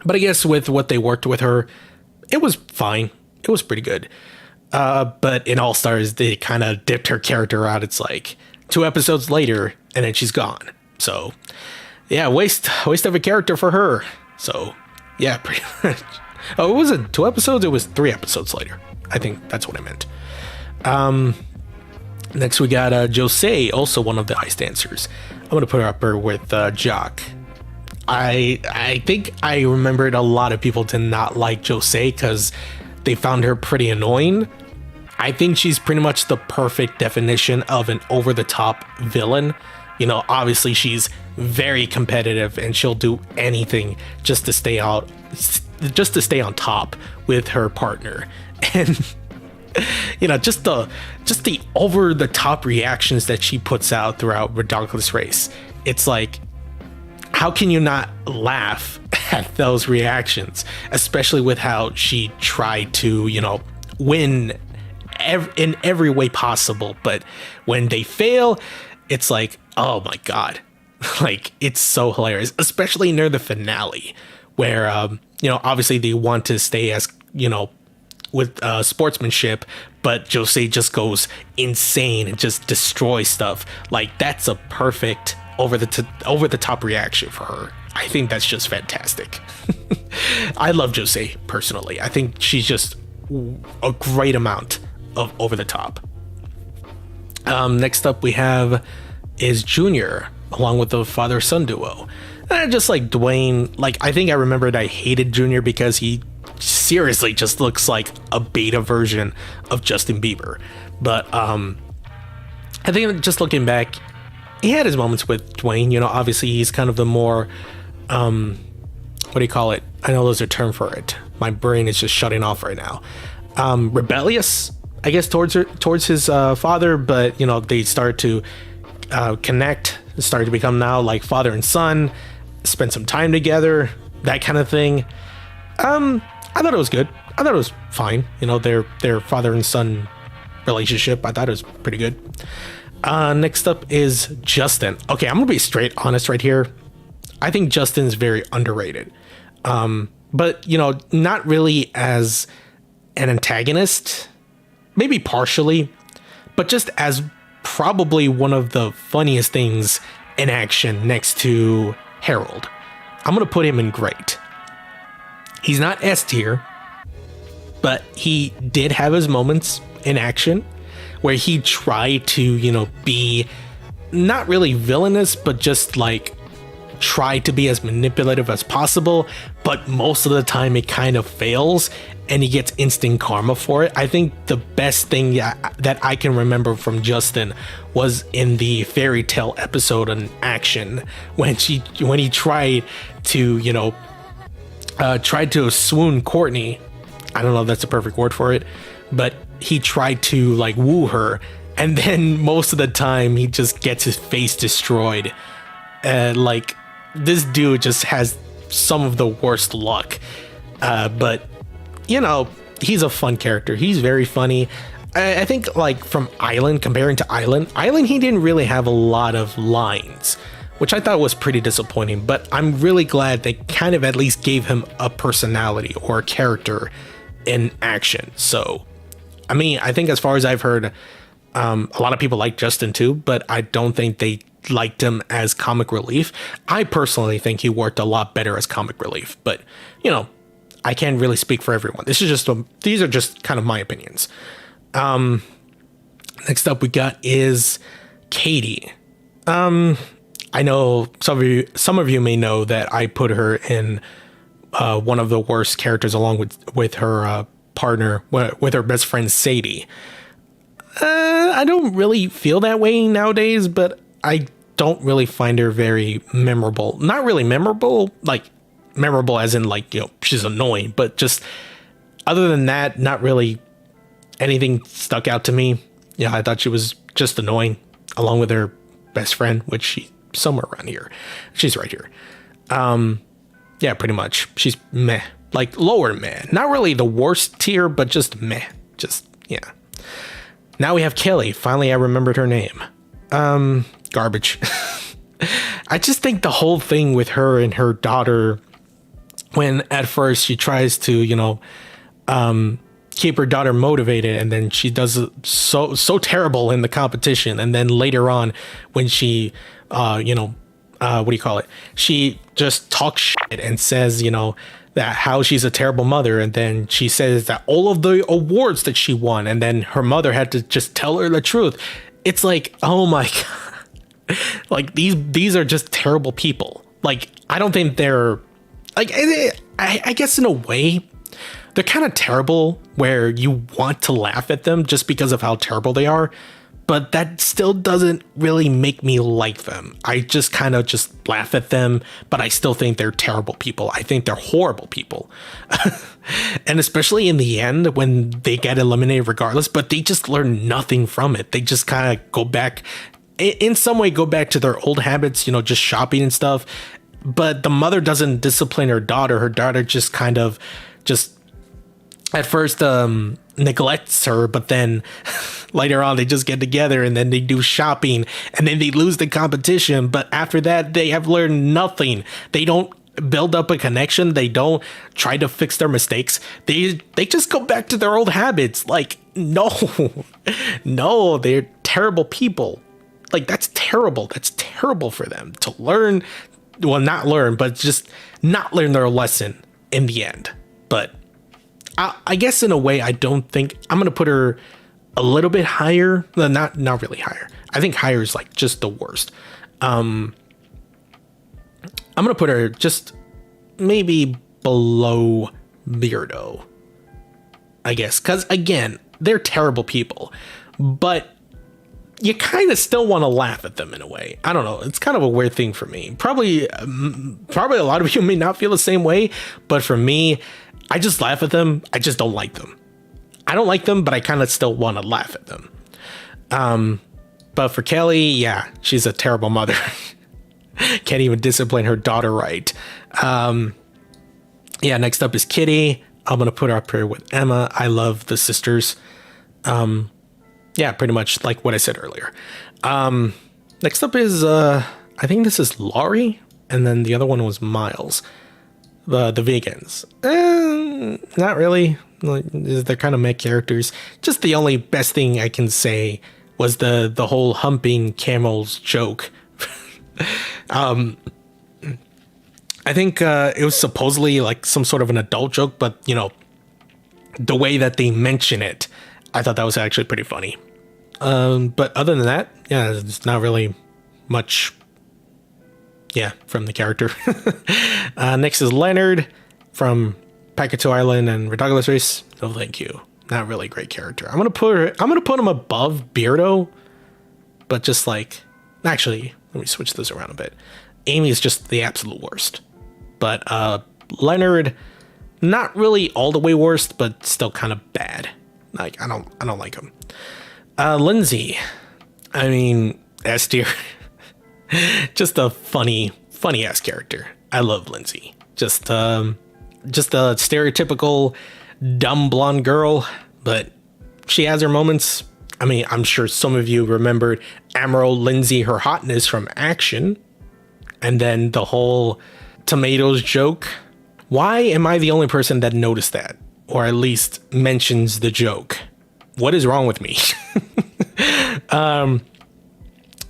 But I guess with what they worked with her, it was fine. It was pretty good. But in All Stars, they kind of dipped her character out. It's like 2 episodes later, and then she's gone. So yeah, waste of a character for her. So yeah, pretty much. Oh, it wasn't 2 episodes. It was 3 episodes later. I think that's what I meant. Next, we got Josei, also one of the ice dancers. I'm going to put her up here with Jock. I think I remembered a lot of people did not like Josei because they found her pretty annoying. I think she's pretty much the perfect definition of an over-the-top villain. You know, obviously she's very competitive and she'll do anything just to stay on top with her partner. And you know, just the over-the-top reactions that she puts out throughout Ridiculous Race. It's like, how can you not laugh at those reactions, especially with how she tried to, you know, win in every way possible, but when they fail, it's like, oh my god, like it's so hilarious, especially near the finale where you know, obviously they want to stay as, you know, with sportsmanship, but Josei just goes insane and just destroys stuff. Like, that's a perfect over the top reaction for her. I think that's just fantastic. I love Josei personally. I think she's just a great amount of over the top. Next up we have is Junior, along with the father-son duo. Just like Dwayne, like, I think I remembered I hated Junior because he seriously just looks like a beta version of Justin Bieber. But I think just looking back, he had his moments with Dwayne. You know, obviously he's kind of the more what do you call it? I know there's a term for it. My brain is just shutting off right now. Rebellious, I guess, towards his father, but you know, they start to connect, start to become now like father and son, spend some time together, that kind of thing. I thought it was good. I thought it was fine. You know, their father and son relationship, I thought it was pretty good. Next up is Justin. Okay, I'm gonna be straight honest right here. I think Justin's very underrated. But you know, not really as an antagonist, maybe partially, but just as probably one of the funniest things in action next to Harold. I'm gonna put him in great. He's not S tier, but he did have his moments in action where he tried to, you know, be not really villainous, but just like try to be as manipulative as possible, but most of the time it kind of fails and he gets instant karma for it. I think the best thing that I can remember from Justin was in the fairy tale episode on Action when he tried to, you know, tried to swoon Courtney. I don't know if that's a perfect word for it, but he tried to like woo her, and then most of the time he just gets his face destroyed. Like, this dude just has some of the worst luck, but you know, he's a fun character. He's very funny. I think, like, from Island, comparing to Island, he didn't really have a lot of lines, which I thought was pretty disappointing, but I'm really glad they kind of at least gave him a personality or a character in Action. So, I mean, I think as far as I've heard, a lot of people like Justin too, but I don't think they liked him as comic relief. I personally think he worked a lot better as comic relief, but you know, I can't really speak for everyone. These are just kind of my opinions. Next up we got is Katie. I know some of you may know that I put her in one of the worst characters along with her partner, with her best friend Sadie. I don't really feel that way nowadays, but I don't really find her very memorable. Not really memorable, like memorable as in, like, you know, she's annoying, but just other than that, not really anything stuck out to me. Yeah, I thought she was just annoying, along with her best friend, which she's somewhere around here. She's right here. Yeah, pretty much. She's meh, like lower meh. Not really the worst tier, but just meh. Just, yeah. Now we have Kelly. Finally, I remembered her name. Garbage. I just think the whole thing with her and her daughter, when at first she tries to, you know, keep her daughter motivated, and then she does so terrible in the competition, and then later on when she you know, what do you call it, she just talks shit and says, you know, that how she's a terrible mother, and then she says that all of the awards that she won, and then her mother had to just tell her the truth. it's like, oh my god, like these are just terrible people. Like, I don't think they're like, I guess in a way they're kind of terrible where you want to laugh at them just because of how terrible they are, but that still doesn't really make me like them. I just kind of just laugh at them, but I still think they're terrible people. I think they're horrible people. And especially in the end when they get eliminated regardless, but they just learn nothing from it. They just kind of go back, in some way go back to their old habits, you know, just shopping and stuff. But the mother doesn't discipline her daughter. Her daughter just kind of just at first neglects her, but then later on they just get together and then they do shopping and then they lose the competition. But after that, they have learned nothing. They don't build up a connection. They don't try to fix their mistakes. They just go back to their old habits. Like, no, no, they're terrible people. Like, that's terrible. That's terrible for them to learn. Well, not learn, but just not learn their lesson in the end. But I guess in a way, I don't think I'm going to put her a little bit higher. Not really higher. I think higher is like just the worst. I'm going to put her just maybe below Beardo, I guess. Because again, they're terrible people, but you kind of still want to laugh at them in a way. I don't know. It's kind of a weird thing for me. Probably a lot of you may not feel the same way, but for me, I just laugh at them. I just don't like them. I don't like them, but I kind of still want to laugh at them. But for Kelly, yeah, she's a terrible mother. Can't even discipline her daughter right. Yeah, next up is Kitty. I'm going to put her up here with Emma. I love the sisters. Yeah, pretty much like what I said earlier. Next up is, I think this is Laurie. And then the other one was Miles. The vegans. Not really. They're kind of meh characters. Just the only best thing I can say was the whole humping camels joke. I think it was supposedly like some sort of an adult joke, but you know, the way that they mention it, I thought that was actually pretty funny. But other than that, yeah, it's not really much, yeah, from the character. Next is Leonard from Packito Island and Ridiculous Race. No, thank you. Not really a great character. I'm gonna put him above Beardo, but just like, actually, let me switch this around a bit. Amy is just the absolute worst, but Leonard, not really all the way worst, but still kind of bad. Like, I don't like him. Lindsay, I mean, S tier. Just a funny ass character. I love Lindsay. Just a stereotypical dumb blonde girl, but she has her moments. I mean, I'm sure some of you remembered Emerald Lindsay, her hotness from Action, and then the whole tomatoes joke. Why am I the only person that noticed that, or at least mentions the joke? What is wrong with me?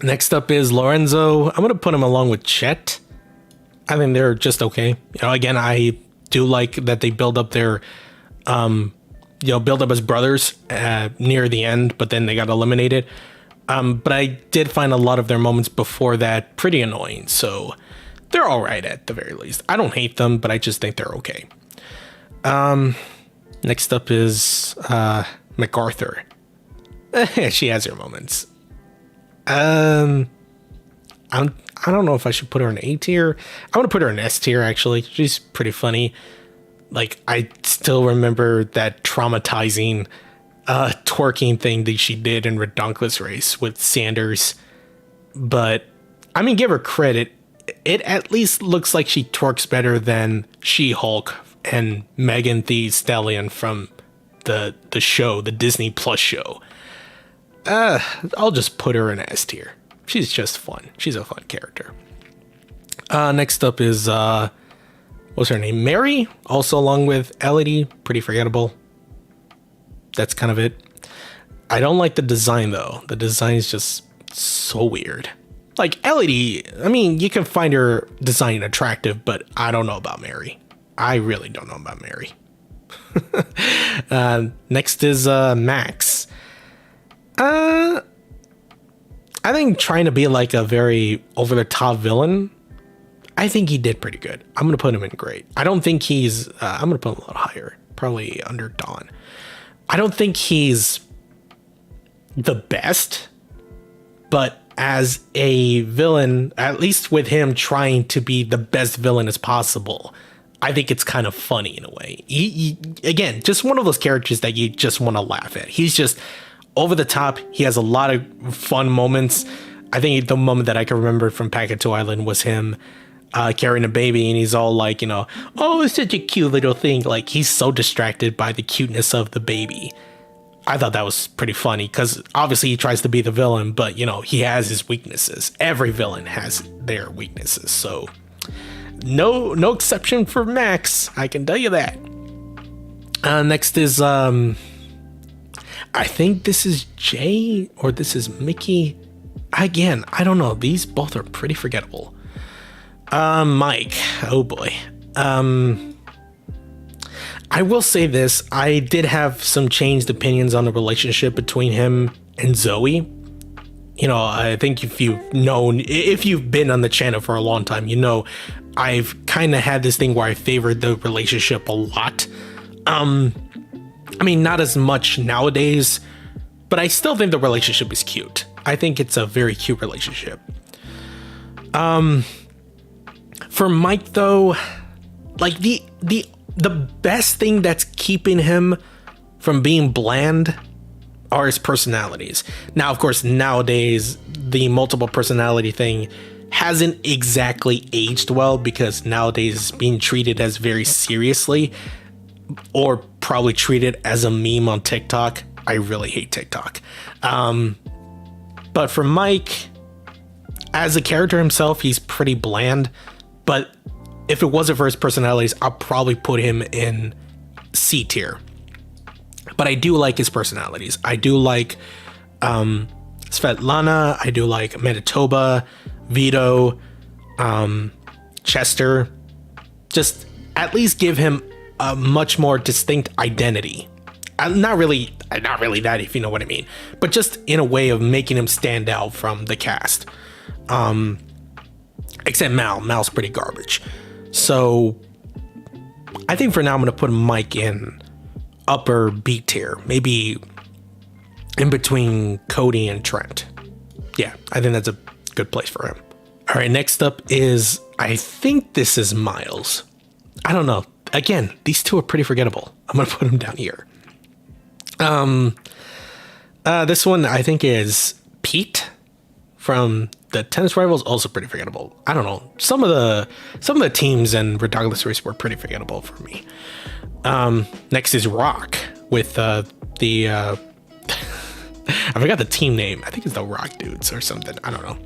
Next up is Lorenzo. I'm going to put him along with Chet. I think they're just okay. You know, again, I do like that they build up their, build up as brothers near the end, but then they got eliminated. But I did find a lot of their moments before that pretty annoying. So they're all right at the very least. I don't hate them, but I just think they're okay. Next up is MacArthur. She has her moments. I don't know if I should put her in A tier. I'm gonna put her in S tier, actually. She's pretty funny. Like, I still remember that traumatizing twerking thing that she did in Redonkulous Race with Sanders. But I mean, give her credit. It at least looks like she twerks better than She-Hulk and Megan Thee Stallion from the show, the Disney Plus show. I'll just put her in S tier. She's just fun. She's a fun character. Next up is, what's her name? Mary, also along with Elodie. Pretty forgettable. That's kind of it. I don't like the design, though. The design is just so weird. Like, Elodie, I mean, you can find her design attractive, but I don't know about Mary. I really don't know about Mary. Next is Max. I think trying to be like a very over the top villain, I think he did pretty good. I'm gonna put him in great. I don't think he's. I'm gonna put him a little higher, probably under Dawn. I don't think he's the best, but as a villain, at least with him trying to be the best villain as possible, I think it's kind of funny in a way. Again, just one of those characters that you just want to laugh at. He's just over the top. He has a lot of fun moments. I think the moment that I can remember from Packatu Island was him carrying a baby, and he's all like, oh, it's such a cute little thing. Like, he's so distracted by the cuteness of the baby. I thought that was pretty funny because obviously he tries to be the villain, but he has his weaknesses. Every villain has their weaknesses, so no exception for Max. I can tell you that. Next is I think this is Jay or this is Mickey. Again, I don't know. These both are pretty forgettable. Mike. Oh boy. I will say this. I did have some changed opinions on the relationship between him and Zoe. I think if you've been on the channel for a long time, I've kind of had this thing where I favored the relationship a lot. I mean, not as much nowadays, but I still think the relationship is cute. I think it's a very cute relationship. For Mike though, like the best thing that's keeping him from being bland are his personalities. Now, of course, nowadays the multiple personality thing hasn't exactly aged well because nowadays it's being treated as very seriously, or probably treated as a meme on TikTok. I really hate TikTok. But for Mike, as a character himself, he's pretty bland. But if it wasn't for his personalities, I'll probably put him in C tier. But I do like his personalities. I do like Svetlana. I do like Manitoba, Vito, Chester. Just at least give him a much more distinct identity. Not really that, if you know what I mean, but just in a way of making him stand out from the cast. Except Mal's pretty garbage. So I think for now I'm going to put Mike in upper B tier, maybe in between Cody and Trent. Yeah, I think that's a good place for him. All right, next up is, I think this is Miles. I don't know. Again, these two are pretty forgettable. I'm going to put them down here. This one I think is Pete from the Tennis Rivals, also pretty forgettable. I don't know. Some of the teams and Regardless Race were pretty forgettable for me. Next is Rock with the I forgot the team name. I think it's the Rock Dudes or something. I don't know.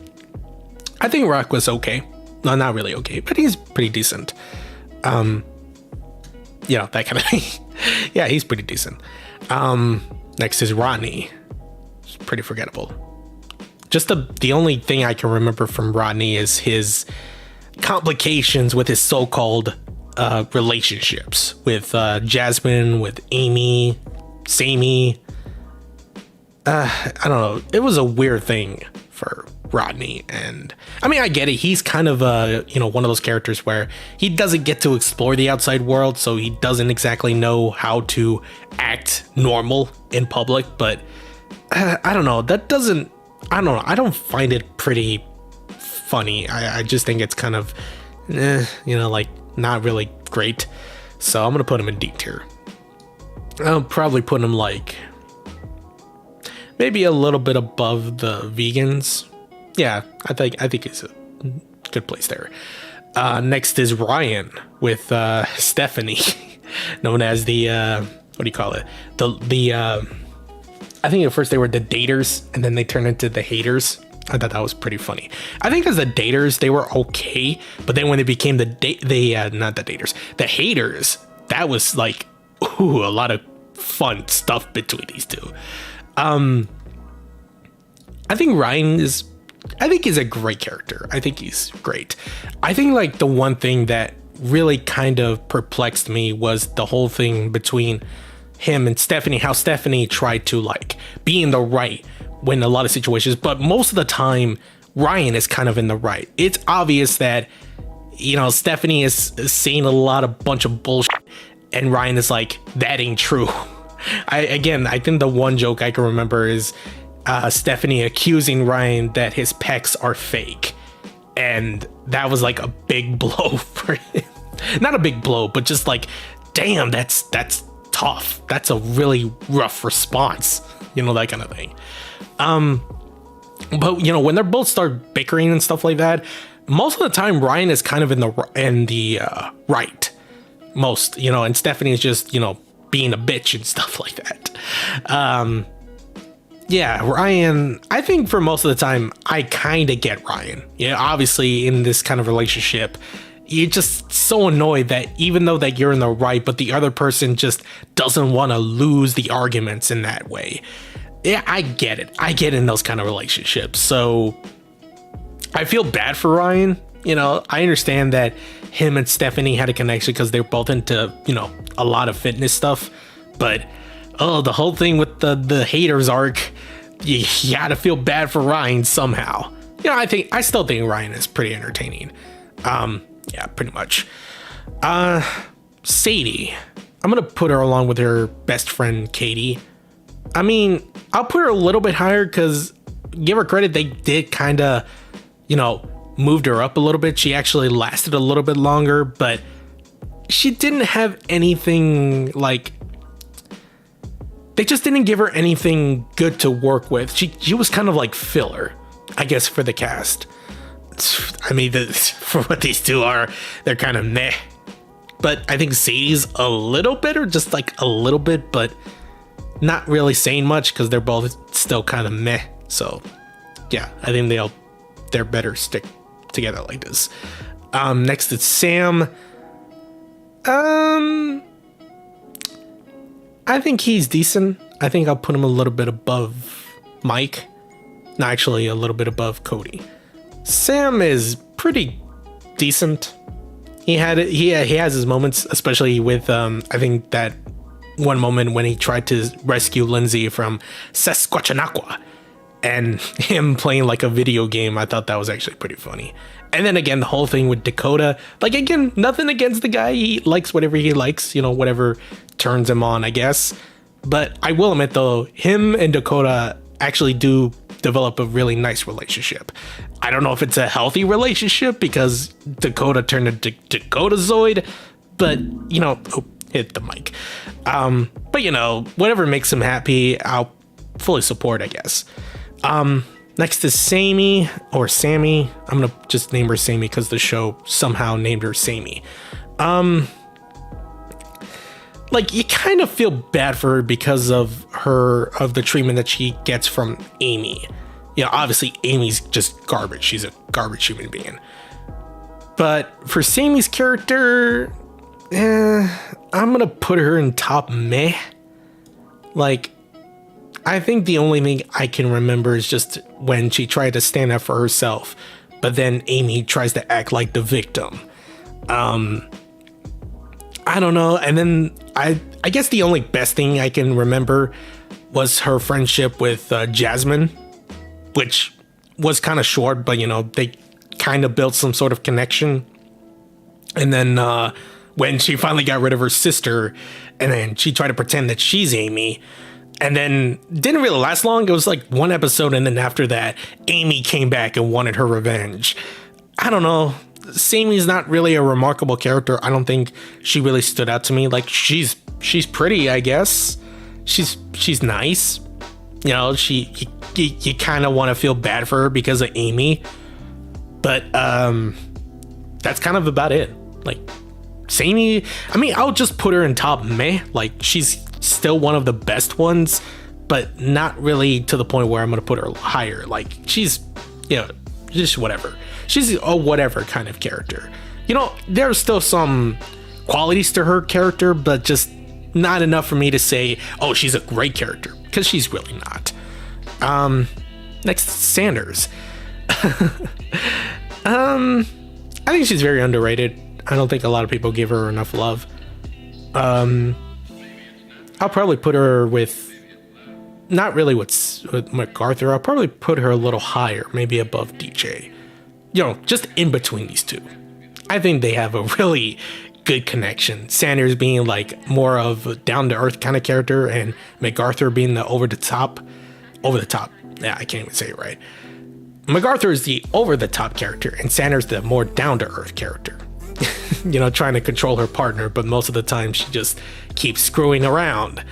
I think Rock was okay. No, not really okay, but he's pretty decent. That kind of thing. Yeah, he's pretty decent. Next is Rodney. It's pretty forgettable. Just the only thing I can remember from Rodney is his complications with his so-called relationships with Jasmine, with Amy, Sammy. I don't know. It was a weird thing for Rodney, and I mean, I get it. He's kind of one of those characters where he doesn't get to explore the outside world, so he doesn't exactly know how to act normal in public. But I don't know. I don't know. I don't find it pretty funny. I just think it's kind of, like not really great. So I'm gonna put him in D tier. I'll probably put him like maybe a little bit above the vegans. Yeah, I think it's a good place there. Next is Ryan with Stephanie, known as the what do you call it? The I think at first they were the daters, and then they turned into the haters. I thought that was pretty funny. I think as the daters, they were okay, but then when they became the haters, that was like, ooh, a lot of fun stuff between these two. I think Ryan is a great character. I think he's great. I think like the one thing that really kind of perplexed me was the whole thing between him and Stephanie, how Stephanie tried to like be in the right win a lot of situations, but most of the time Ryan is kind of in the right. It's obvious that, you know, Stephanie is saying a bunch of bullshit, and Ryan is like, that ain't true. I think the one joke I can remember is Stephanie accusing Ryan that his pecs are fake, and that was like a big blow for him. Not a big blow, but just like, damn, that's tough. That's a really rough response, you know, that kind of thing. But you know, when they're both start bickering and stuff like that, most of the time Ryan is kind of in the right, most, you know, and Stephanie is just, you know, being a bitch and stuff like that. Yeah, Ryan, I think for most of the time I kind of get Ryan. Yeah, obviously in this kind of relationship, you're just so annoyed that even though that you're in the right, but the other person just doesn't want to lose the arguments in that way. Yeah, I get it. I get in those kind of relationships. So I feel bad for Ryan. You know, I understand that him and Stephanie had a connection because they're both into, you know, a lot of fitness stuff. But, the whole thing with the haters arc, you gotta feel bad for Ryan somehow. You know, I still think Ryan is pretty entertaining. Yeah, pretty much. Sadie, I'm gonna put her along with her best friend Katie. I mean, I'll put her a little bit higher because, give her credit, they did kind of, you know, moved her up a little bit. She actually lasted a little bit longer, but she didn't have anything like, they just didn't give her anything good to work with. She was kind of like filler, I guess, for the cast. I mean, for what these two are, they're kind of meh. But I think Sadie's a little better, just like a little bit, but not really saying much because they're both still kind of meh. So yeah, I think they're better stick together like this. Next it's Sam. I think he's decent. I think I'll put him a little bit above Mike. No, actually a little bit above Cody. Sam is pretty decent. He has his moments, especially with I think that one moment when he tried to rescue Lindsay from Sasquatchanaqua and him playing like a video game. I thought that was actually pretty funny. And then again, the whole thing with Dakota, like, again, nothing against the guy. He likes whatever he likes, you know, whatever turns him on, I guess. But I will admit though, him and Dakota actually do develop a really nice relationship. I don't know if it's a healthy relationship because Dakota turned into Dakotazoid, but you know, hit the mic. But you know, whatever makes him happy, I'll fully support, I guess. Next is Sammy, or Sammy. I'm gonna just name her Sammy because the show somehow named her Sammy. Like, you kind of feel bad for her because of the treatment that she gets from Amy. You know, obviously Amy's just garbage. She's a garbage human being. But for Sammy's character, I'm gonna put her in top meh. Like, I think the only thing I can remember is just when she tried to stand up for herself, but then Amy tries to act like the victim. I don't know. And then I guess the only best thing I can remember was her friendship with Jasmine, which was kind of short, but you know, they kind of built some sort of connection. And then when she finally got rid of her sister, and then she tried to pretend that she's Amy, and then didn't really last long. It was like one episode, and then after that, Amy came back and wanted her revenge. I don't know. Sammy's not really a remarkable character. I don't think she really stood out to me. Like, she's pretty, I guess. She's nice. You know, you kind of want to feel bad for her because of Amy. But that's kind of about it. Like, Sammy, I mean, I'll just put her in top meh. Like, she's still one of the best ones, but not really to the point where I'm gonna put her higher. Like, she's, you know, just whatever. She's a whatever kind of character. You know, there's still some qualities to her character, but just not enough for me to say, oh, she's a great character, because she's really not. Next, Sanders. I think she's very underrated. I don't think a lot of people give her enough love. I'll probably put her with not really with MacArthur. I'll probably put her a little higher, maybe above DJ. You know, just in between these two. I think they have a really good connection. Sanders being like more of a down-to-earth kind of character, and MacArthur being the over-the-top. Yeah, I can't even say it right. MacArthur is the over-the-top character, and Sanders the more down-to-earth character. You know, trying to control her partner, but most of the time she just keeps screwing around.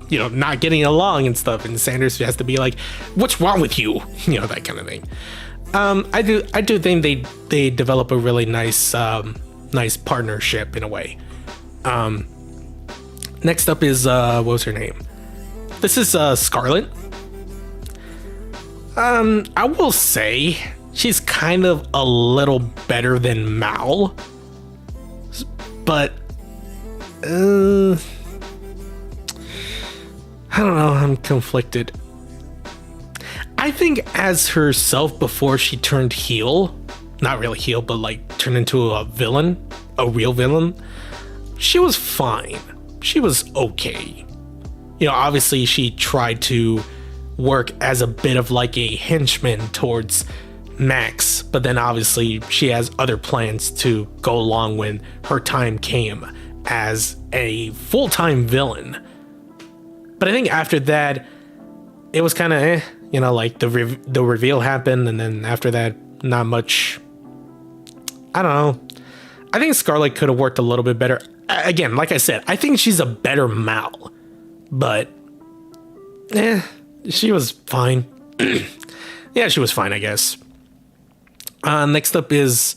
You know, not getting along and stuff, and Sanders has to be like, "What's wrong with you?" You know, that kind of thing. I do think they develop a really nice partnership in a way. Next up is what was her name? This is Scarlet. I will say she's kind of a little better than Mal, but I don't know, I'm conflicted. I think as herself before she turned heel, not really heel, but like turned into a villain, a real villain, she was fine. She was okay. You know, obviously she tried to work as a bit of like a henchman towards Max, but then obviously she has other plans to go along when her time came as a full-time villain. But I think after that, it was kind of you know, like the reveal happened, and then after that, not much. I don't know. I think Scarlet could have worked a little bit better. Again, like I said, I think she's a better Mal, but she was fine. Yeah, she was fine, I guess. Next up is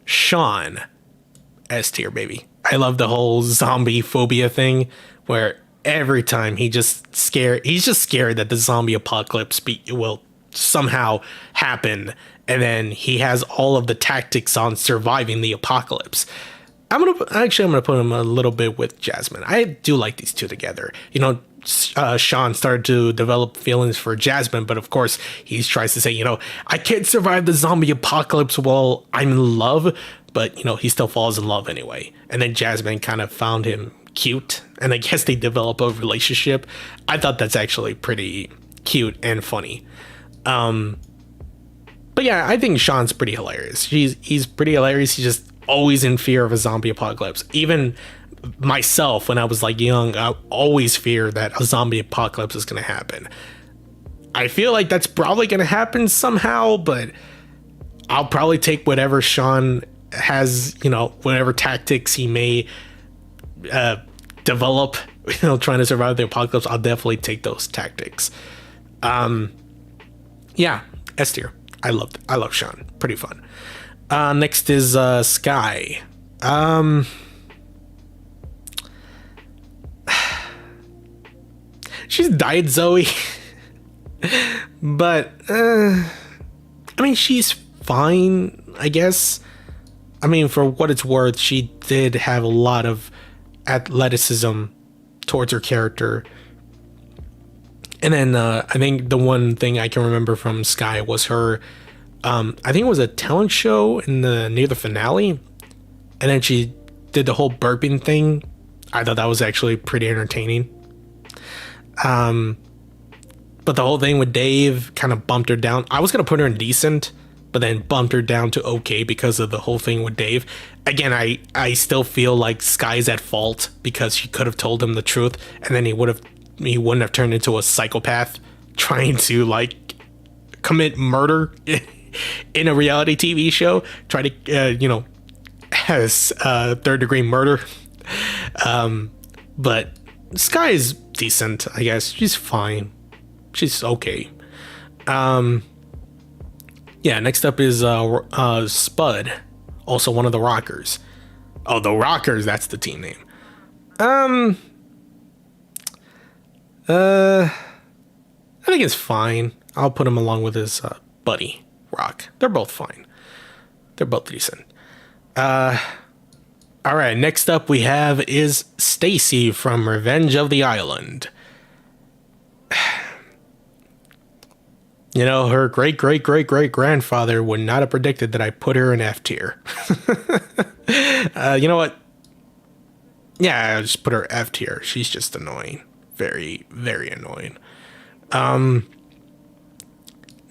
Sean. S tier, baby. I love the whole zombie phobia thing where every time he's just scared that the zombie apocalypse will somehow happen, and then he has all of the tactics on surviving the apocalypse. I'm gonna put him a little bit with Jasmine. I do like these two together. You know, Sean started to develop feelings for Jasmine, but of course he tries to say, you know, I can't survive the zombie apocalypse while I'm in love, but you know, he still falls in love anyway. And then Jasmine kind of found him cute, and I guess they develop a relationship. I thought that's actually pretty cute and funny. But yeah, I think Sean's pretty hilarious. He's pretty hilarious. He's just always in fear of a zombie apocalypse. Even myself, when I was like young, I always fear that a zombie apocalypse is going to happen. I feel like that's probably going to happen somehow, but I'll probably take whatever Sean has, you know, whatever tactics he may develop, you know, trying to survive the apocalypse. I'll definitely take those tactics. Yeah, S tier. I love Sean. Pretty fun. Next is Sky. She's Diet Zoe. But I mean, she's fine, I guess. I mean, for what it's worth, she did have a lot of athleticism towards her character. And then I think the one thing I can remember from Sky was her, I think it was a talent show near the finale. And then she did the whole burping thing. I thought that was actually pretty entertaining. But the whole thing with Dave kind of bumped her down. I was going to put her in decent, but then bumped her down to okay because of the whole thing with Dave. Again, I still feel like Sky's at fault because she could have told him the truth, and then he wouldn't have turned into a psychopath trying to like commit murder in a reality TV show. Try to, you know, has third-degree murder. But Sky is decent, I guess. She's fine. She's okay. Yeah, next up is Spud, also one of the Rockers. Oh, the Rockers, that's the team name. I think it's fine. I'll put him along with his buddy, Rock. They're both fine. They're both decent. All right, next up we have is Stacy from Revenge of the Island. You know, her great-great-great-great-grandfather would not have predicted that I put her in F tier. You know what? Yeah, I'll just put her F tier. She's just annoying. Very, very annoying.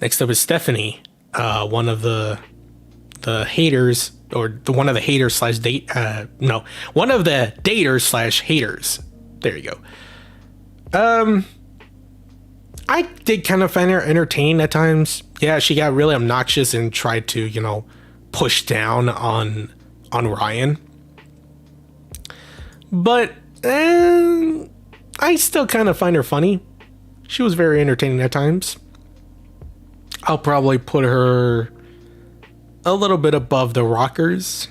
Next up is Stephanie, one of the haters, or one of the haters slash date. No, one of the daters slash haters. There you go. I did kind of find her entertaining at times. Yeah, she got really obnoxious and tried to, you know, push down on Ryan. But I still kind of find her funny. She was very entertaining at times. I'll probably put her a little bit above the Rockers.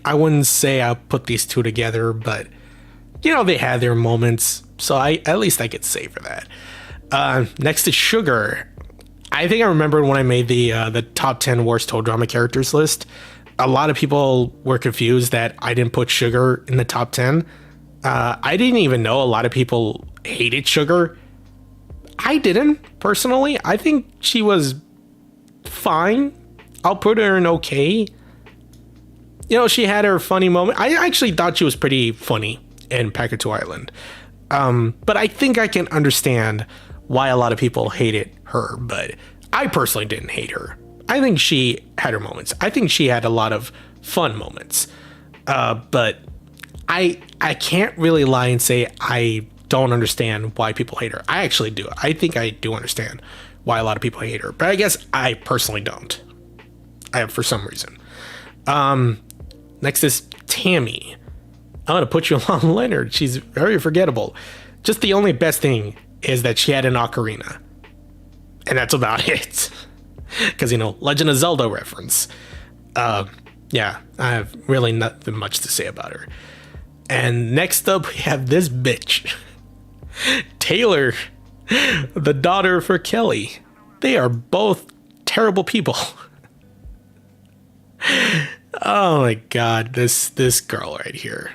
I wouldn't say I'll put these two together, but you know, they had their moments, so at least I could say for that. Next is Sugar. I think I remember when I made the top 10 worst total drama characters list. A lot of people were confused that I didn't put Sugar in the top 10. I didn't even know a lot of people hated Sugar. I didn't, personally. I think she was fine. I'll put her in okay. You know, she had her funny moment. I actually thought she was pretty funny in Packatu Island. But I think I can understand why a lot of people hated her, but I personally didn't hate her. I think she had her moments. I think she had a lot of fun moments. But I can't really lie and say I don't understand why people hate her. I actually do. I think I do understand why a lot of people hate her, but I guess I personally don't. For some reason. Next is Tammy. I'm gonna put you on Leonard. She's very forgettable. Just the only best thing is that she had an ocarina, and that's about it. Because, you know, Legend of Zelda reference. Yeah, I have really nothing much to say about her. And next up, we have this bitch, Taylor, the daughter for Kelly. They are both terrible people. Oh my god, this girl right here.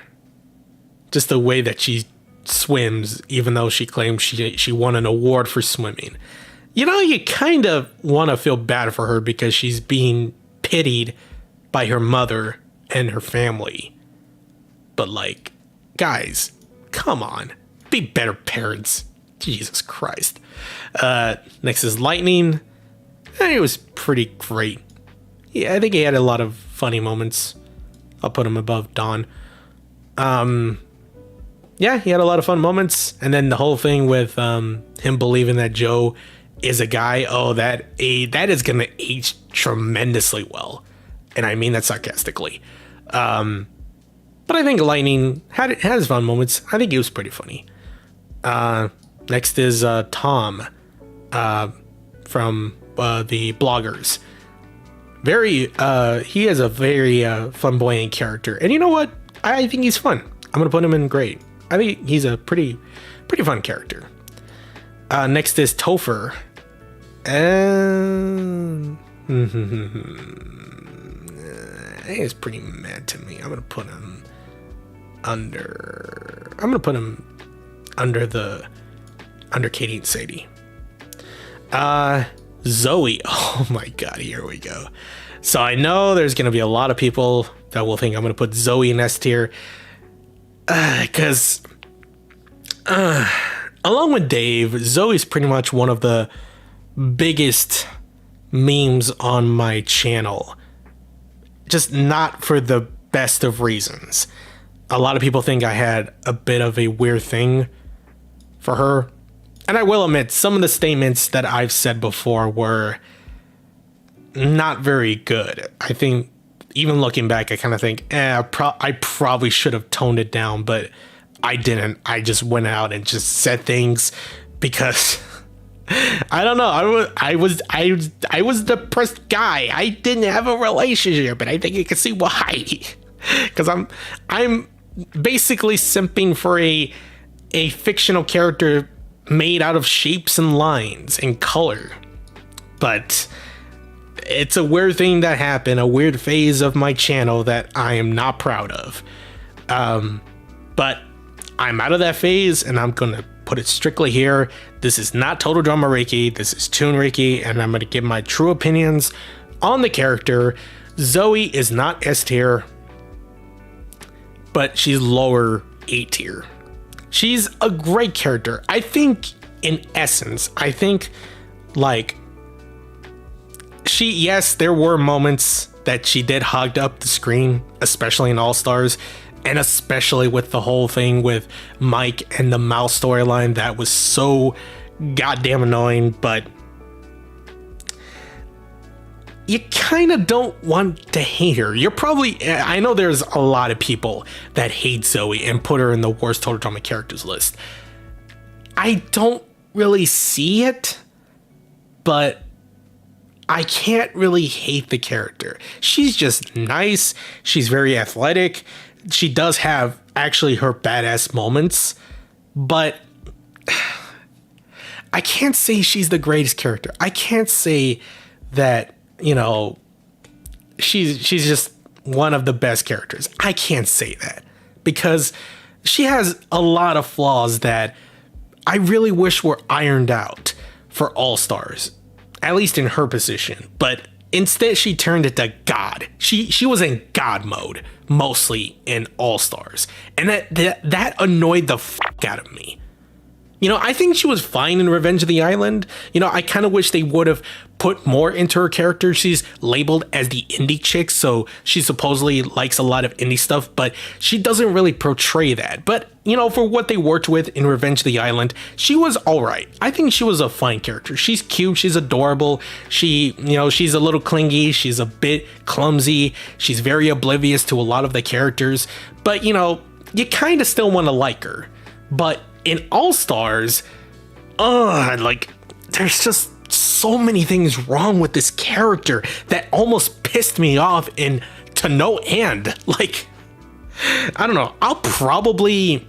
Just the way that she swims, even though she claims she won an award for swimming. You know, you kind of want to feel bad for her because she's being pitied by her mother and her family. But like, guys, come on. Be better parents. Jesus Christ. Next is Lightning. It was pretty great. Yeah, I think he had a lot of funny moments. I'll put him above Dawn. Yeah, he had a lot of fun moments. And then the whole thing with him believing that Joe is a guy. Oh, that is going to age tremendously well. And I mean that sarcastically. But I think Lightning had his fun moments. I think he was pretty funny. Next is Tom from the bloggers. He is a very flamboyant character. And you know what? I think he's fun. I'm going to put him in great. I think he's a pretty fun character. Next is Topher. He's pretty mad to me. I'm going to put him under... under Katie and Sadie. Zoe. Oh my god, here we go. So I know there's going to be a lot of people that will think I'm going to put Zoe in S tier. Because along with Dave, Zoe's pretty much one of the biggest memes on my channel. Just not for the best of reasons. A lot of people think I had a bit of a weird thing for her. And I will admit, some of the statements that I've said before were not very good. I think, even looking back, I kind of think, I probably should have toned it down, but I didn't. I just went out and just said things because I don't know. I was a depressed guy. I didn't have a relationship, and I think you can see why. Because I'm basically simping for a fictional character made out of shapes and lines and color. But it's a weird thing that happened, a weird phase of my channel that I am not proud of. But I'm out of that phase, and I'm gonna put it strictly here. This is not Total Drama Ricky, this is Toon Ricky, and I'm gonna give my true opinions on the character. Zoe is not S tier, but she's lower A tier. She's a great character. I think in essence, I think, like, yes, there were moments that she did hog up the screen, especially in All Stars, and especially with the whole thing with Mike and the mouse storyline. That was so goddamn annoying, but you kind of don't want to hate her. You're probably, I know there's a lot of people that hate Zoe and put her in the worst Total Drama characters list. I don't really see it, but I can't really hate the character. She's just nice. She's very athletic. She does have actually her badass moments, but I can't say she's the greatest character. I can't say that, you know, she's just one of the best characters. I can't say that because she has a lot of flaws that I really wish were ironed out for All Stars, at least in her position. But instead, she turned it to God. She was in God mode mostly in All Stars, and that annoyed the fuck out of me. You know, I think she was fine in Revenge of the Island. You know, I kind of wish they would have put more into her character. She's labeled as the indie chick, so she supposedly likes a lot of indie stuff, but she doesn't really portray that. But, you know, for what they worked with in Revenge of the Island, she was all right. I think she was a fine character. She's cute. She's adorable. She, you know, she's a little clingy. She's a bit clumsy. She's very oblivious to a lot of the characters. But, you know, you kind of still want to like her. But in All Stars, like, there's just so many things wrong with this character that almost pissed me off in to no end. Like, I don't know. I'll probably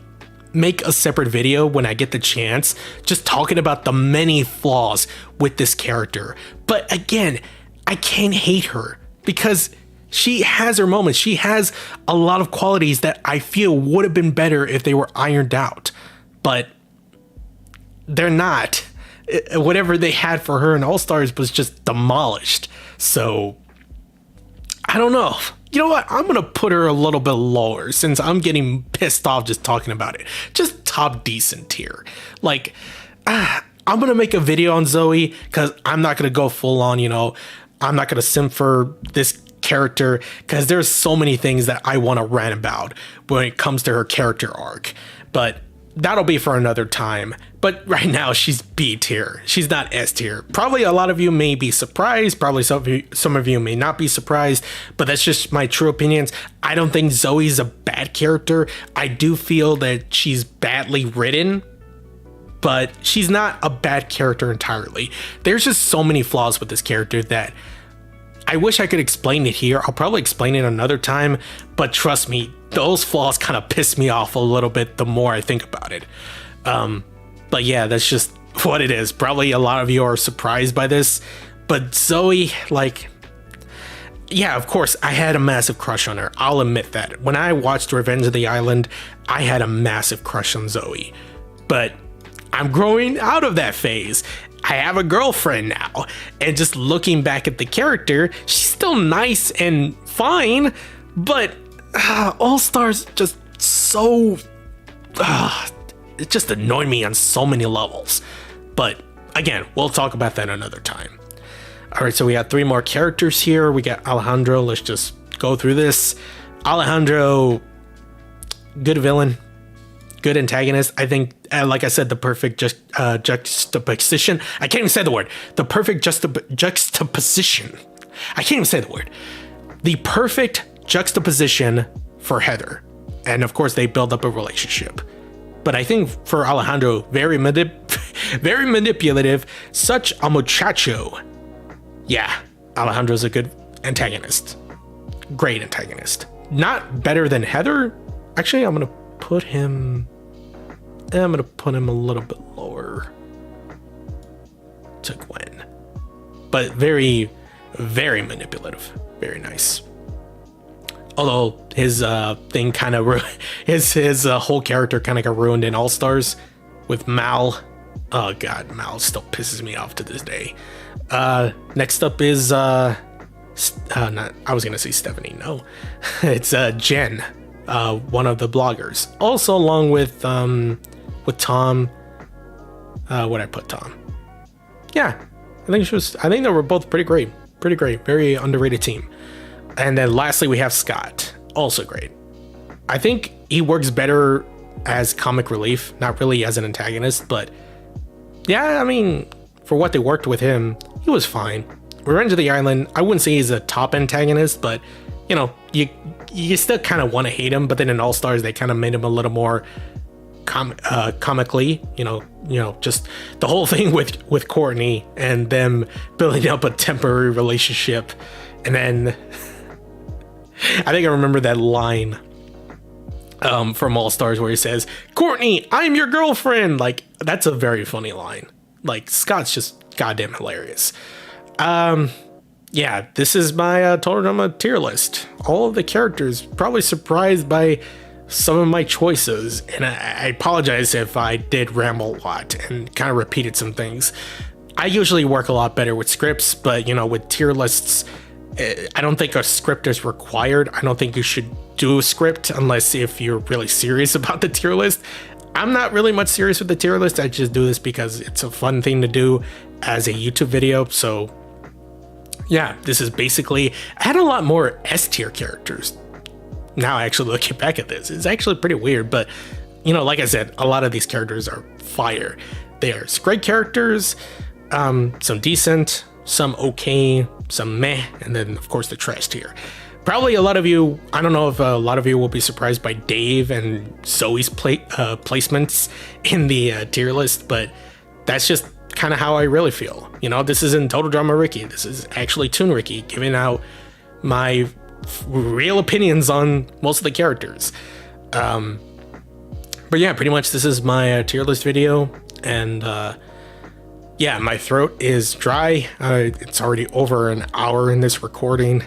make a separate video when I get the chance, just talking about the many flaws with this character. But again, I can't hate her because she has her moments. She has a lot of qualities that I feel would have been better if they were ironed out. But they're not. Whatever they had for her in All Stars was just demolished. So I don't know. You know what? I'm going to put her a little bit lower since I'm getting pissed off just talking about it. Just top decent tier. Like, I'm going to make a video on Zoe because I'm not going to go full on, you know, I'm not going to simp for this character because there's so many things that I want to rant about when it comes to her character arc. But that'll be for another time. But right now she's B tier. She's not S tier. Probably a lot of you may be surprised. Probably some of you may not be surprised. But that's just my true opinions. I don't think Zoe's a bad character. I do feel that she's badly written, but she's not a bad character entirely. There's just so many flaws with this character that I wish I could explain it here. I'll probably explain it another time. But trust me, those flaws kind of piss me off a little bit the more I think about it. But yeah, that's just what it is. Probably a lot of you are surprised by this, but Zoe, like, yeah, of course, I had a massive crush on her. I'll admit that. When I watched Revenge of the Island, I had a massive crush on Zoe, but I'm growing out of that phase. I have a girlfriend now, and just looking back at the character, she's still nice and fine, but All Stars just so it just annoyed me on so many levels. But again, we'll talk about that another time. All right, so we got 3 more characters here. We got Alejandro. Let's just go through this. Alejandro, good villain, good antagonist. I think, like I said, the perfect juxtaposition. I can't even say the word. The perfect juxtaposition. I can't even say the word. The perfect juxtaposition for Heather. And of course, they build up a relationship. But I think for Alejandro, very manipulative, such a muchacho. Yeah, Alejandro's a good antagonist. Great antagonist. Not better than Heather. Actually, I'm gonna put him a little bit lower to Gwen. But very, very manipulative. Very nice. Although his thing kind of his whole character kind of got ruined in All Stars with Mal. Oh god, Mal still pisses me off to this day. Next up is I was gonna say Stephanie. No, it's Jen, one of the bloggers. Also along with Tom. What I put Tom. Yeah, I think they were both pretty great. Pretty great. Very underrated team. And then lastly, we have Scott. Also great. I think he works better as comic relief, not really as an antagonist, but yeah, I mean, for what they worked with him, he was fine. Revenge of the Island, I wouldn't say he's a top antagonist, but you know, you still kind of want to hate him, but then in All Stars, they kind of made him a little more comically, you know, just the whole thing with Courtney and them building up a temporary relationship. And then I think I remember that line from All Stars where he says, "Courtney, I'm your girlfriend." Like, that's a very funny line. Like, Scott's just goddamn hilarious. Yeah, this is my Total Drama tier list. All of the characters, probably surprised by some of my choices, and I apologize if I did ramble a lot and kind of repeated some things. I usually work a lot better with scripts, but you know, with tier lists, I don't think a script is required. I don't think you should do a script unless if you're really serious about the tier list. I'm not really much serious with the tier list. I just do this because it's a fun thing to do as a YouTube video. So yeah, this is basically, I had a lot more S tier characters. Now actually looking back at this, it's actually pretty weird, but you know, like I said, a lot of these characters are fire. They are great characters, some decent, some okay, some meh, and then of course the trash tier. Probably a lot of you, I don't know if a lot of you will be surprised by Dave and Zoe's placements in the tier list, but that's just kind of how I really feel. You know, this isn't Total Drama Ricky. This is actually Toon Ricky giving out my real opinions on most of the characters. But yeah, pretty much this is my tier list video, and yeah, my throat is dry. It's already over an hour in this recording.